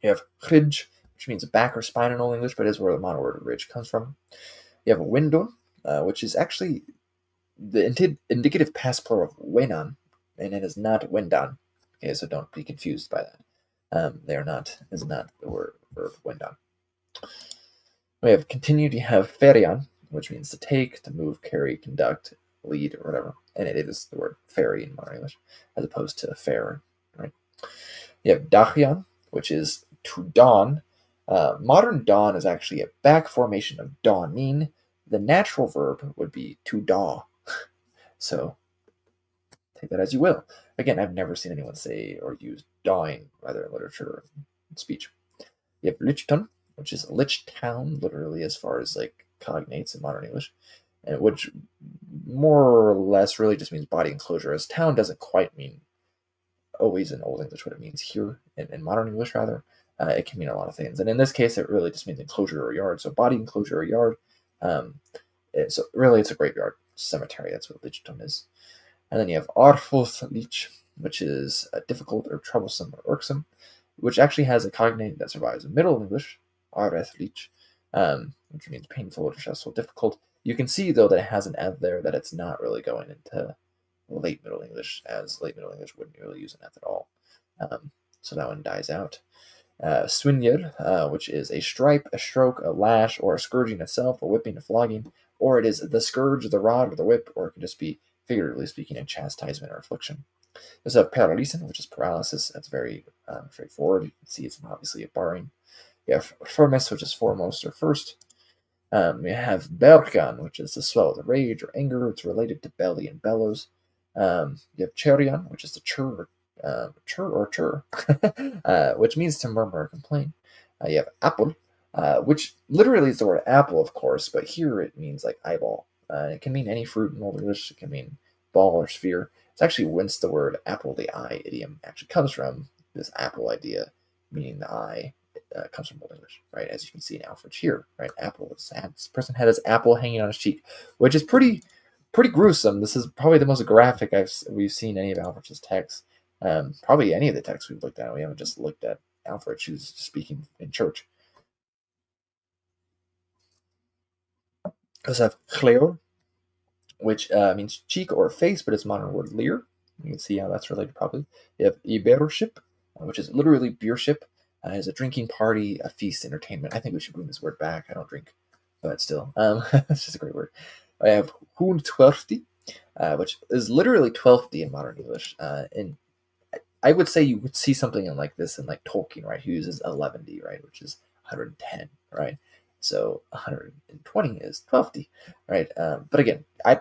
You have ridge, which means back or spine in Old English, but is where the modern word ridge comes from. You have windon, which is actually the indicative past plural of wenan, and it is not wendan. Okay, so don't be confused by that. Is not the verb wendan. We have continued. You have ferian, which means to take, to move, carry, conduct, lead, or whatever. And it is the word ferry in modern English, as opposed to fair, right? You have dachian, which is to dawn. Modern dawn is actually a back formation of dawning. The natural verb would be to daw. So take that as you will. Again, I've never seen anyone say or use dawing, either in literature or in speech. You have Lichton, which is lich town, literally as far as like cognates in modern English, and which more or less really just means body enclosure, as town doesn't quite mean always in Old English what it means here, in modern English rather. It can mean a lot of things. And in this case, it really just means enclosure or yard. So body enclosure or yard. So really, it's a graveyard cemetery. That's what Leechton is. And then you have Arfulth Leech, which is difficult or troublesome or irksome, which actually has a cognate that survives in Middle English, Areth Leech, which means painful or stressful, difficult. You can see, though, that it has an eth there, that it's not really going into late Middle English, as late Middle English wouldn't really use an eth at all. So that one dies out. Swinir, which is a stripe, a stroke, a lash, or a scourging itself, a whipping, a flogging, or it is the scourge, the rod, or the whip, or it can just be, figuratively speaking, a chastisement or affliction. There's a paralysin, which is paralysis. That's very straightforward. You can see it's obviously a barring. You have firmus, which is foremost or first. You have bergan, which is the swell of the rage or anger. It's related to belly and bellows. You have cherion, which is the chur, which means to murmur or complain. You have apple, which literally is the word apple, of course, but here it means like eyeball. It can mean any fruit in Old English. It can mean ball or sphere. It's actually whence the word apple the eye idiom actually comes from. This apple idea, meaning the eye, comes from Old English, right? As you can see in Ælfric here, right? Apple is sad. This person had his apple hanging on his cheek, which is pretty gruesome. This is probably the most graphic we've seen any of Ælfric's texts. Probably any of the texts we've looked at. We haven't just looked at Ælfric, who's speaking in church. We also have Cleor, which means cheek or face, but it's modern word leer. You can see how that's related probably. You have Ibership, which is literally beer ship. It's a drinking party, a feast, entertainment. I think we should bring this word back. I don't drink, but still. It's just a great word. I have Hoon Twelfty, which is literally 12th in modern English. And I would say you would see something in like this in like Tolkien, right? Who uses 11D, right? Which is 110, right? So 120 is 12D, right? But again, I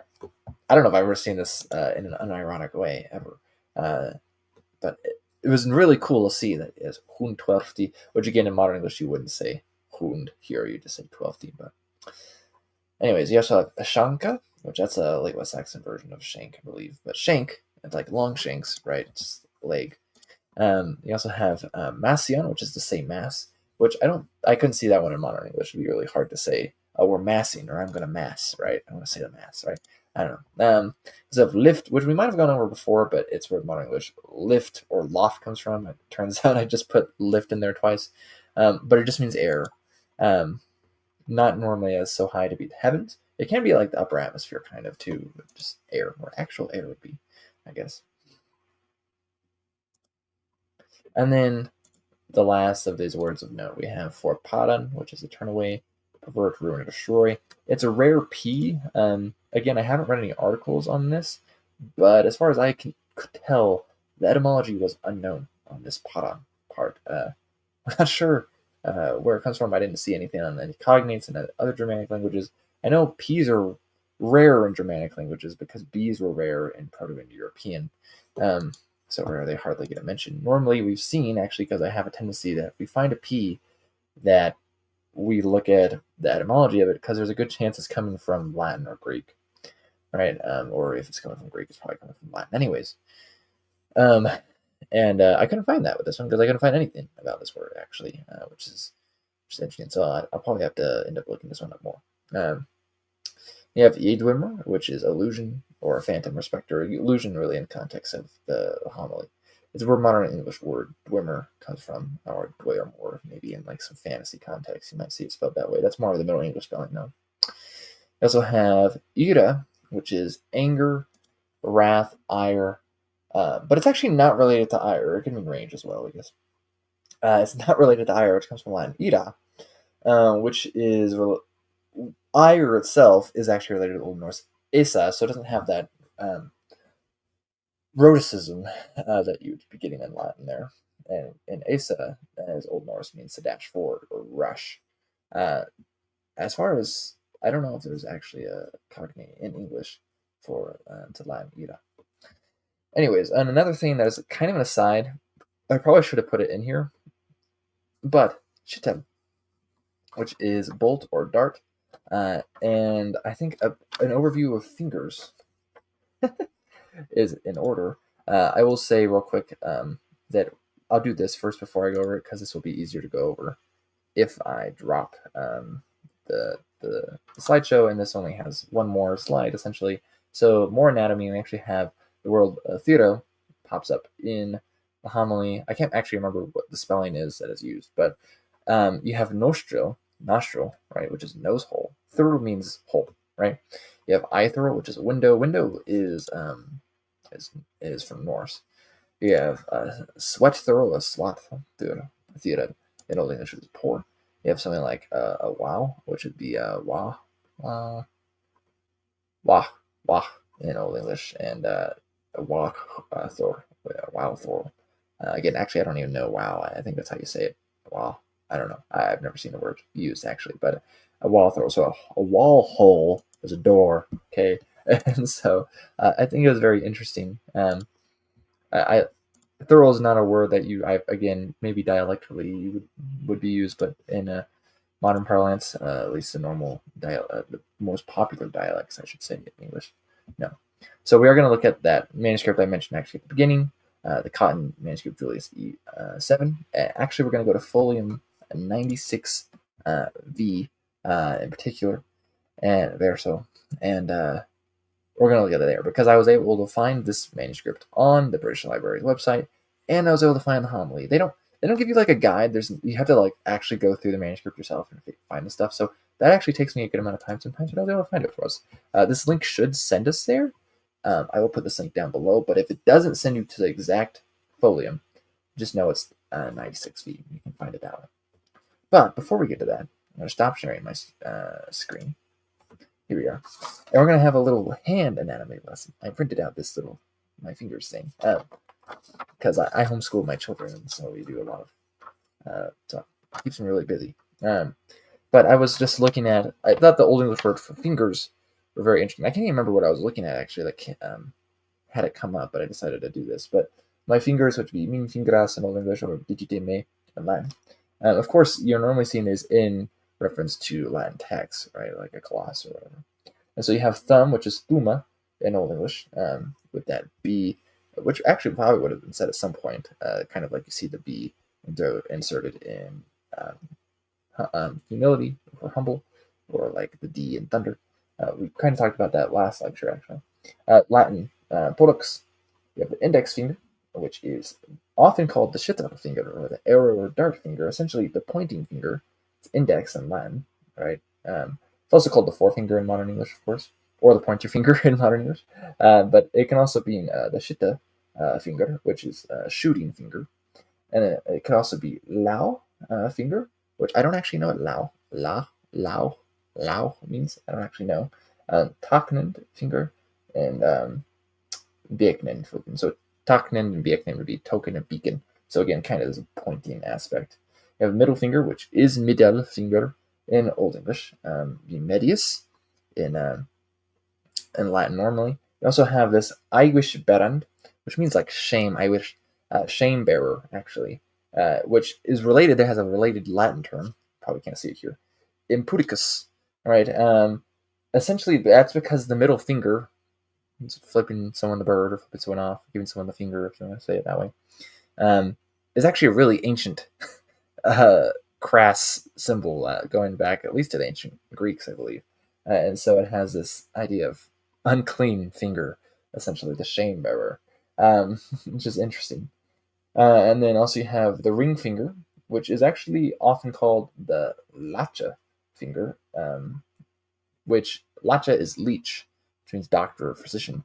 don't know if I've ever seen this in an unironic way ever. But it was really cool to see that it's Hund 12, which again in modern English you wouldn't say Hund here, you just say 12. But anyways, you also have a Shanka, which that's a late West Saxon version of shank, I believe. But shank, it's like long shanks, right? It's leg. You also have Masion, which is to say mass, which I couldn't see that one in modern English. It'd be really hard to say, oh, we're massing, or I'm going to mass, right? I want to say the mass, right? I don't know. So lift, which we might have gone over before, but it's where modern English lift or loft comes from. It turns out I just put lift in there twice. But it just means air. Not normally as so high to be the heavens. It can be like the upper atmosphere kind of too, but just air, where actual air would be, I guess. And then the last of these words of note we have for Padan, which is to turn away, pervert, ruin, or destroy. It's a rare P. Again, I haven't read any articles on this, but as far as I could tell, the etymology was unknown on this Padan part. I'm not sure where it comes from. I didn't see anything on any cognates and other Germanic languages. I know P's are rare in Germanic languages because B's were rare in Proto-Indo-European. So rare they hardly get a mention. Normally we've seen, actually, because I have a tendency that if we find a P, that we look at the etymology of it, because there's a good chance it's coming from Latin or Greek, right? Or if it's coming from Greek, it's probably coming from Latin. Anyways, and I couldn't find that with this one because I couldn't find anything about this word, actually, which is interesting. So I'll probably have to end up looking this one up more. You have Yedwimmer, which is illusion or a phantom respecter. Illusion really in context of the homily. It's where modern English word Dwimmer comes from, or Dwyer, maybe in like some fantasy context. You might see it spelled that way. That's more of the Middle English spelling, though. You also have Ira, which is anger, wrath, ire. But it's actually not related to ire. It can mean rage as well, I guess. It's not related to ire, which comes from Latin ira, which is ire itself is actually related to Old Norse Esa, so it doesn't have that rhoticism that you'd be getting in Latin there. And Esa, as Old Norse, means to dash forward or rush. As far as, I don't know if there's actually a cognate in English for to Latin ira. Anyways, and another thing that is kind of an aside, I probably should have put it in here, but shitem, which is bolt or dart. And I think an overview of fingers is in order. I will say real quick that I'll do this first before I go over it because this will be easier to go over if I drop the slideshow, and this only has one more slide essentially. So more anatomy. We actually have the word theater pops up in the homily. I can't actually remember what the spelling is that is used, but you have nostril, right, which is nose hole. Thurl means hole, right? You have eithel, which is a window. Window is from Norse. You have sweatthurl, a swath theater in Old English is poor. You have something like a wow, which would be wah, wah, wah, wah in Old English, and a wah thor, wow thor. Again, actually, I don't even know wow. I think that's how you say it. Wow. I don't know. I've never seen the word used actually, but a wall thor. So a wall hole is a door. Okay, and so I think it was very interesting. I thorough is not a word that again, maybe dialectically would be used, but in a modern parlance, at least the normal the most popular dialects, I should say, in English. No. So we are going to look at that manuscript I mentioned actually at the beginning, the Cotton manuscript Julius E 7. Actually, we're going to go to Folium 96 V in particular, and verso, and we're going to look at it there because I was able to find this manuscript on the British Library's website, and I was able to find the homily. They don't give you like a guide. You have to like actually go through the manuscript yourself and find the stuff. So that actually takes me a good amount of time sometimes, but I was able to find it for us. This link should send us there. I will put this link down below, but if it doesn't send you to the exact folium, just know it's 96 feet. You can find it that way. But before we get to that, I'm going to stop sharing my screen. Here we are. And we're going to have a little hand anatomy lesson. I printed out this little, my fingers thing, because I homeschool my children, and so we do a lot of stuff. It keeps me really busy. But I was just looking at, I thought the Old English word for fingers were very interesting. I can't even remember what I was looking at, actually, that had it come up, but I decided to do this. But my fingers, which would be min fingras in Old English, or digite me in Latin. Of course, you're normally seeing these in reference to Latin texts, right, like a gloss or whatever. And so you have thumb, which is thuma in Old English, with that B, which actually probably would have been said at some point, kind of like you see the B inserted in humility or humble, or like the D in thunder. We kind of talked about that last lecture, actually. Latin, pollux, you have the index finger, which is often called the shittel finger, or the arrow or dart finger, essentially the pointing finger. It's index in Latin, right? It's also called the forefinger in modern English, of course, or the pointer finger in modern English. But it can also be the shitta finger, which is a shooting finger. And it can also be lao finger, which I don't actually know what lao means. I don't actually know. Taknend finger and beeknen. So taknend and beeknen would be token and beacon. So again, kind of this pointing aspect. You have middle finger, which is middel finger in Old English. Medius in Latin normally. You also have this Irish berand, which means like shame, Irish shame bearer, actually, which is related. It has a related Latin term. Probably can't see it here. Impudicus, right? Essentially, that's because the middle finger, it's flipping someone the bird or flipping someone off, giving someone the finger, if you want to say it that way, is actually a really ancient crass symbol going back at least to the ancient Greeks, I believe. And so it has this idea of unclean finger, essentially the shame bearer, which is interesting. And then also you have the ring finger, which is actually often called the lacha finger, which lacha is leech, which means doctor or physician,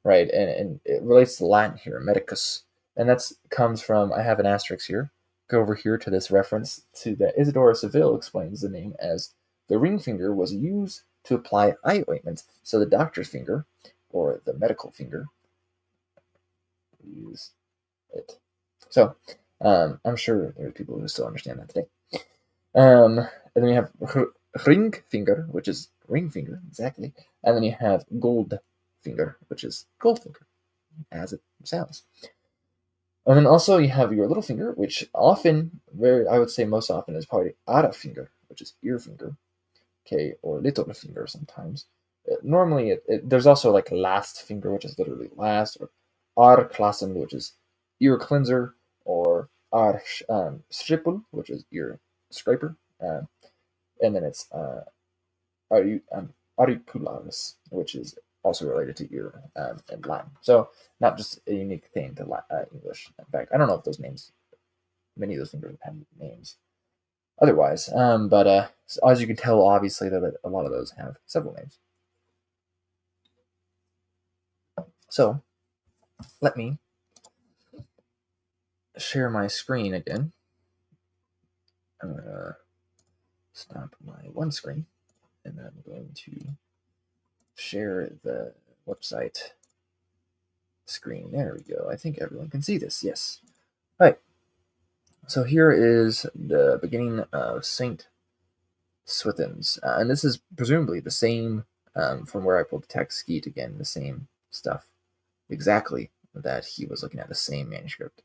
right? And it relates to Latin here, medicus. And that comes from, I have an asterisk here, go over here to this reference to that Isidore Seville explains the name as the ring finger was used to apply eye ointment. So the doctor's finger, or the medical finger, use it. So I'm sure there's people who still understand that today. And then we have ring finger, which is ring finger, exactly. And then you have gold finger, which is gold finger, as it sounds. And then also you have your little finger, which often, I would say most often, is probably ara finger, which is ear finger, okay, or little finger sometimes. Normally, there's also like last finger, which is literally last, or ar klassen, which is ear cleanser, or Stripul, which is ear scraper, and then it's auricularis, which is also related to ear in Latin. So not just a unique thing to English. In fact, I don't know if those names, many of those things have names otherwise. But as you can tell, obviously, that a lot of those have several names. So let me share my screen again. I'm going to stop my one screen, and I'm going to share the website screen. There we go. I think everyone can see this. Yes. All right. So here is the beginning of St. Swithin's. And this is presumably the same, from where I pulled the text, Skeat again, the same stuff exactly that he was looking at, the same manuscript.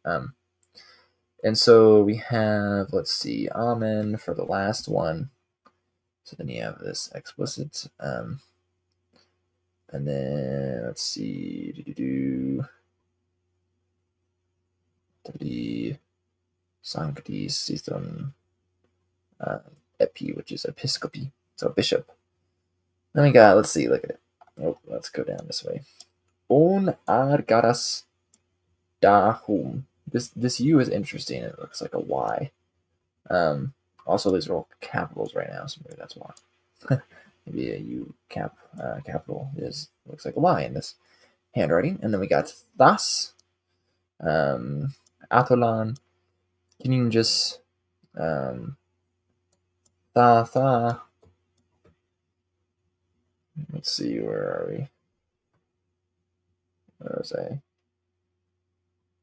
And so we have, let's see, Amen for the last one. So then you have this explicit. And then, let's see, Sancti Swithun Epi, which is episcopi, so bishop. Then we got, let's see, look at it. Oh, let's go down this way. On argaras dahum. This U is interesting. It looks like a Y. Also, these are all capitals right now, so maybe that's why. Maybe a U capital looks like a Y in this handwriting. And then we got thas, atolan, kininges, tha. Let's see, where are we? Where was I?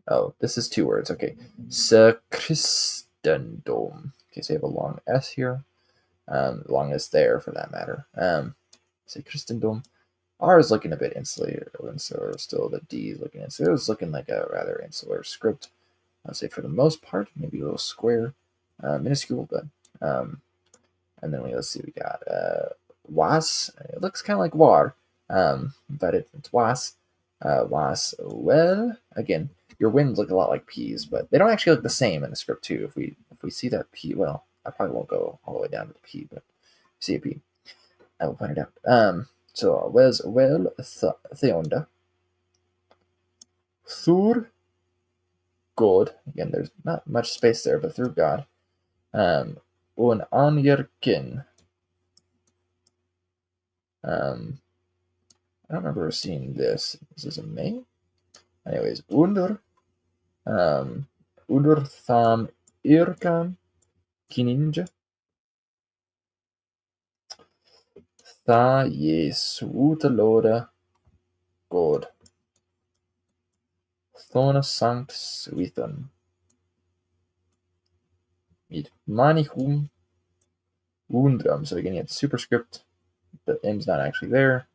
Oh, this is 2 words. Okay. Christendom. Okay, so you have a long S here. Long S there, for that matter. Say Christendom. R is looking a bit insular still. The D is looking insular. It was looking like a rather insular script. I'd say for the most part, maybe a little square, minuscule, but and then let's see, we got was. It looks kind of like war, but it's was. Was well. Again, your winds look a lot like P's, but they don't actually look the same in the script too. If we see that P, well, I probably won't go all the way down to the P, but see a P, I will find it out. So was well theonda. Thur God. Again, there's not much space there, but through God. Un anjerkin. I don't remember seeing this. Is this a May? Anyways, under tham irkan kininja. Tha Jesuuteloda God. Thona Sankt Swithun. Mit Manichum Wundram. So again, you have the superscript. The M's not actually there.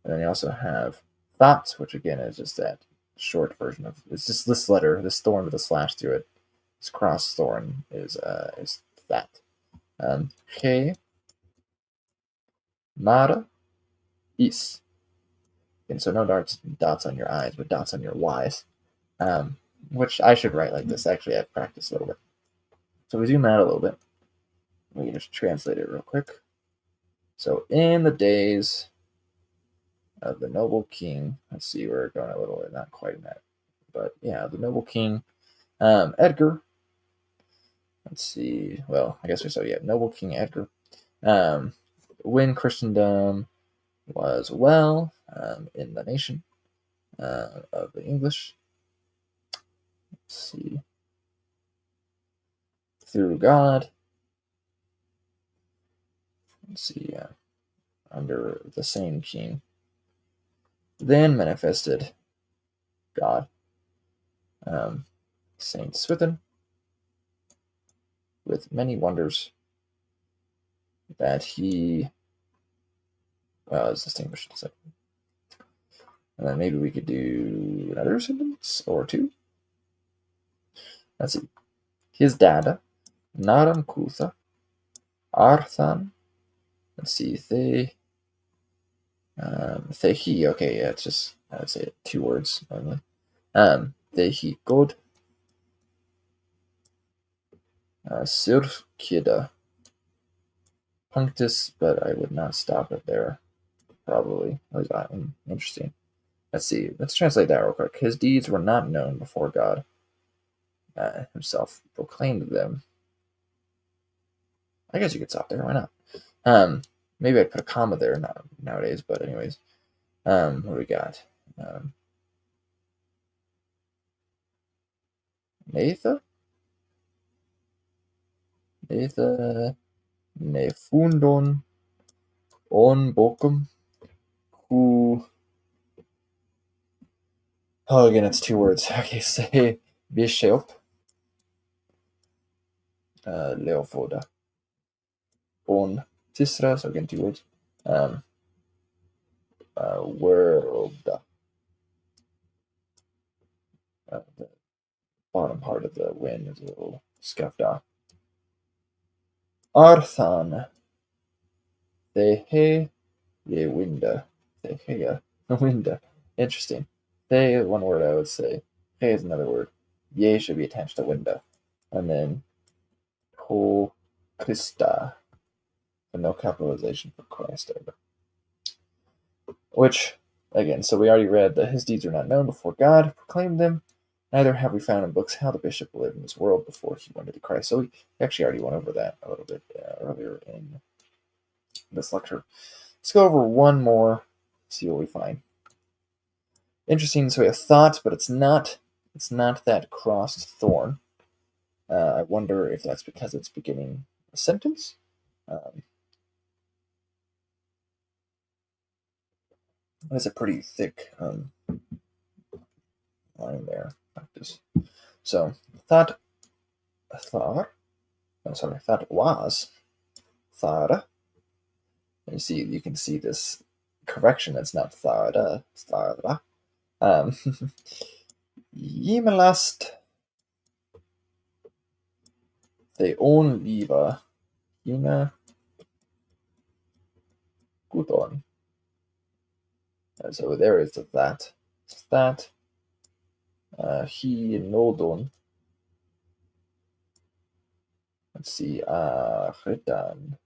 And then you also have thoughts, which again is just that short version of, it's just this letter, this thorn with a slash through it. This cross thorn is that. Okay. Mara is. And so no dots on your I's, but dots on your Y's. Which I should write like this. Actually, I've practiced a little bit. So we zoom out a little bit. We can just translate it real quick. So in the days of the noble king, let's see, we're going a little bit, not quite in that, but yeah, the noble king, Edgar. Let's see. Well, I guess we saw, yeah, noble king Edgar. When Christendom was well in the nation of the English. Let's see. Through God. Let's see. Under the same king. Then manifested God. Saint Swithin. With many wonders that he was distinguished. And then maybe we could do another sentence or 2. Let's see. His dad, Naram Kutha, Arthan. Let's see. He. Okay, yeah, it's just, I would say 2 words normally. He God. Syrkida. Punctus, but I would not stop it there. Probably. Interesting. Let's see. Let's translate that real quick. His deeds were not known before God himself proclaimed them. I guess you could stop there. Why not? Maybe I'd put a comma there nowadays, but anyways. What do we got? Natha? Natha Nefundon on Bokum who again it's two words. Okay, say Bishop Leofoda on Tisra, so again two words. World the bottom part of the win is a little scuffed off. Arthan Thehe Ye Winda. Thehe Winda. Interesting. They one word I would say. Hey is another word. Ye should be attached to window. And then Ko Krista. And no capitalization for Christ ever. Which, again, so we already read that his deeds are not known before God proclaimed them. Neither have we found in books how the bishop lived in this world before he went to Christ. So we actually already went over that a little bit earlier in this lecture. Let's go over one more, see what we find. Interesting. So we have thought, but it's not that crossed thorn. I wonder if that's because it's beginning a sentence. It's a pretty thick line there. Practice. So thought was thought. You can see this correction. It's not thought. It's thought. Jimelast the own liva hina gudon. So there is that. It's that. He nodon. Let's see. Redan.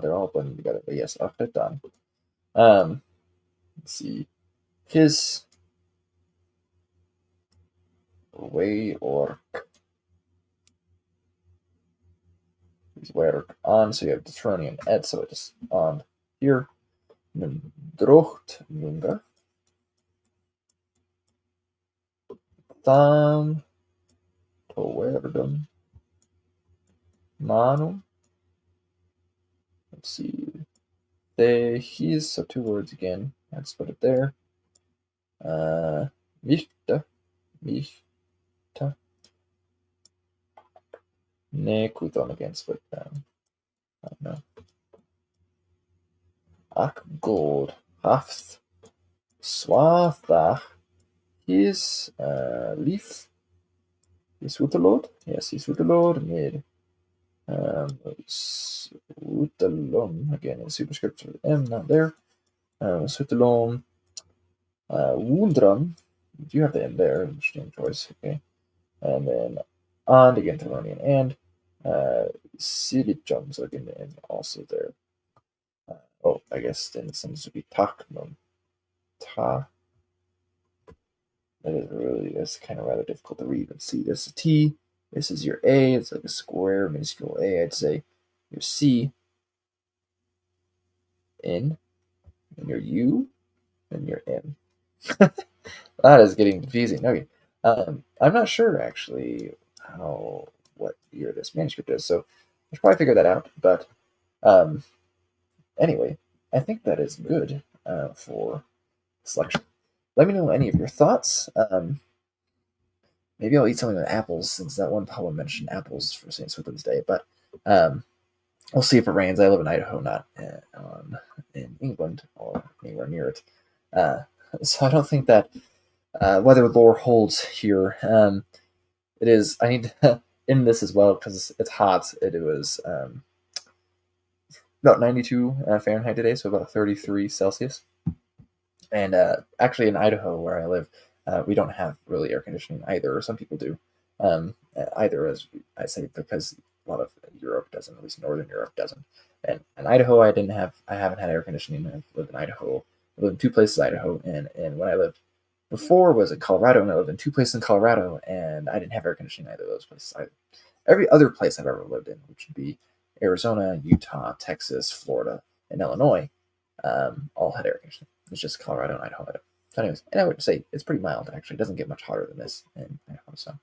They're all blending together, but yes, Redan. Let's see. His way or his work on, so you have Detronian ed, so it's on here. Drocht Junga. Tham Toerdum Manum. Let's see. He's so two words again. Let's put it there. Michta. Nekudon again, split down. I don't know. Ak gold. Haft. Swathach. His leaf. Is Utalod? Yes, he's Utalod. Mid. Utalon again in superscript M, not there. Sutalon. Wundram. You do have the M there. Interesting choice. Okay. And then on again to Ronian and Sidijum, so again the M also there. I guess then it seems to be Taknum. Ta. That's kind of rather difficult to read. Let's see, this is a T, this is your A, it's like a square, minuscule A, I'd say. Your C, N, and your U, and your M. That is getting confusing. Okay. I'm not sure actually what year this manuscript is, so I should probably figure that out. But anyway, I think that is good for this lecture. Let me know any of your thoughts. Maybe I'll eat something with apples, since that one poem mentioned apples for St. Swithin's Day. But we'll see if it rains. I live in Idaho, not in England or anywhere near it. So I don't think that weather lore holds here. It is. I need to end this as well because it's hot. It was about 92 Fahrenheit today, so about 33 Celsius. And actually, in Idaho, where I live, we don't have really air conditioning either. Some people do. Either, as I say, because a lot of Europe doesn't, at least Northern Europe doesn't. And in Idaho, I haven't had air conditioning. I lived in Idaho. I lived in two places, in Idaho, and when I lived before was in Colorado, and I lived in two places in Colorado, and I didn't have air conditioning in either of those places. Every other place I've ever lived in, which would be Arizona, Utah, Texas, Florida, and Illinois, all had air conditioning. It's just Colorado and Idaho. So anyways, and I would say it's pretty mild, actually. It doesn't get much hotter than this in Idaho. So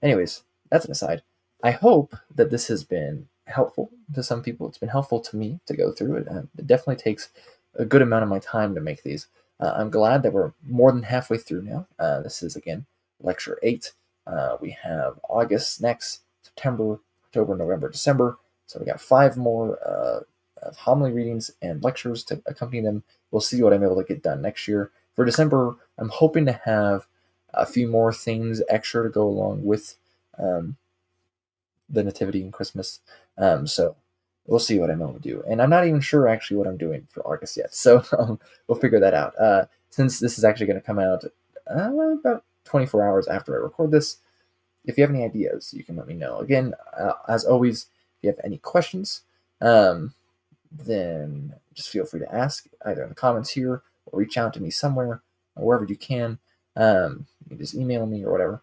anyways, that's an aside. I hope that this has been helpful to some people. It's been helpful to me to go through it. It definitely takes a good amount of my time to make these. I'm glad that we're more than halfway through now. This is, again, lecture 8. We have August next, September, October, November, December. So we got 5 more of homily readings and lectures to accompany them. We'll see what I'm able to get done next year. For December, I'm hoping to have a few more things extra to go along with the Nativity and Christmas. So we'll see what I'm able to do. And I'm not even sure actually what I'm doing for August yet. So we'll figure that out. Since this is actually going to come out about 24 hours after I record this, if you have any ideas, you can let me know. Again, as always, if you have any questions, then just feel free to ask either in the comments here or reach out to me somewhere or wherever you can. You can just email me or whatever.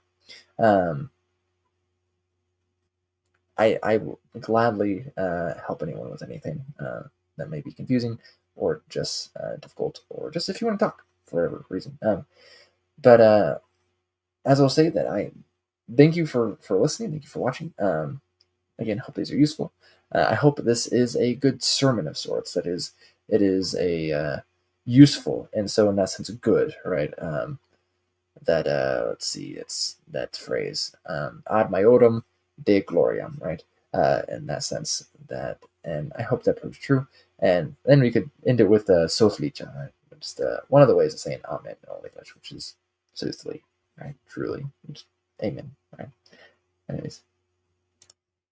I will gladly help anyone with anything that may be confusing or just difficult, or just if you want to talk for whatever reason. But as I'll say, that I thank you for listening. Thank you for watching. Again, hope these are useful. I hope this is a good sermon of sorts. That is, it is a useful, and so in that sense, good, right? That let's see, it's that phrase, ad maiorem Dei gloriam, right? In that sense, that, and I hope that proves true. And then we could end it with sothlicha, right? Just one of the ways of saying amen in Old English, which is soothly, right? Truly, amen, right? Anyways.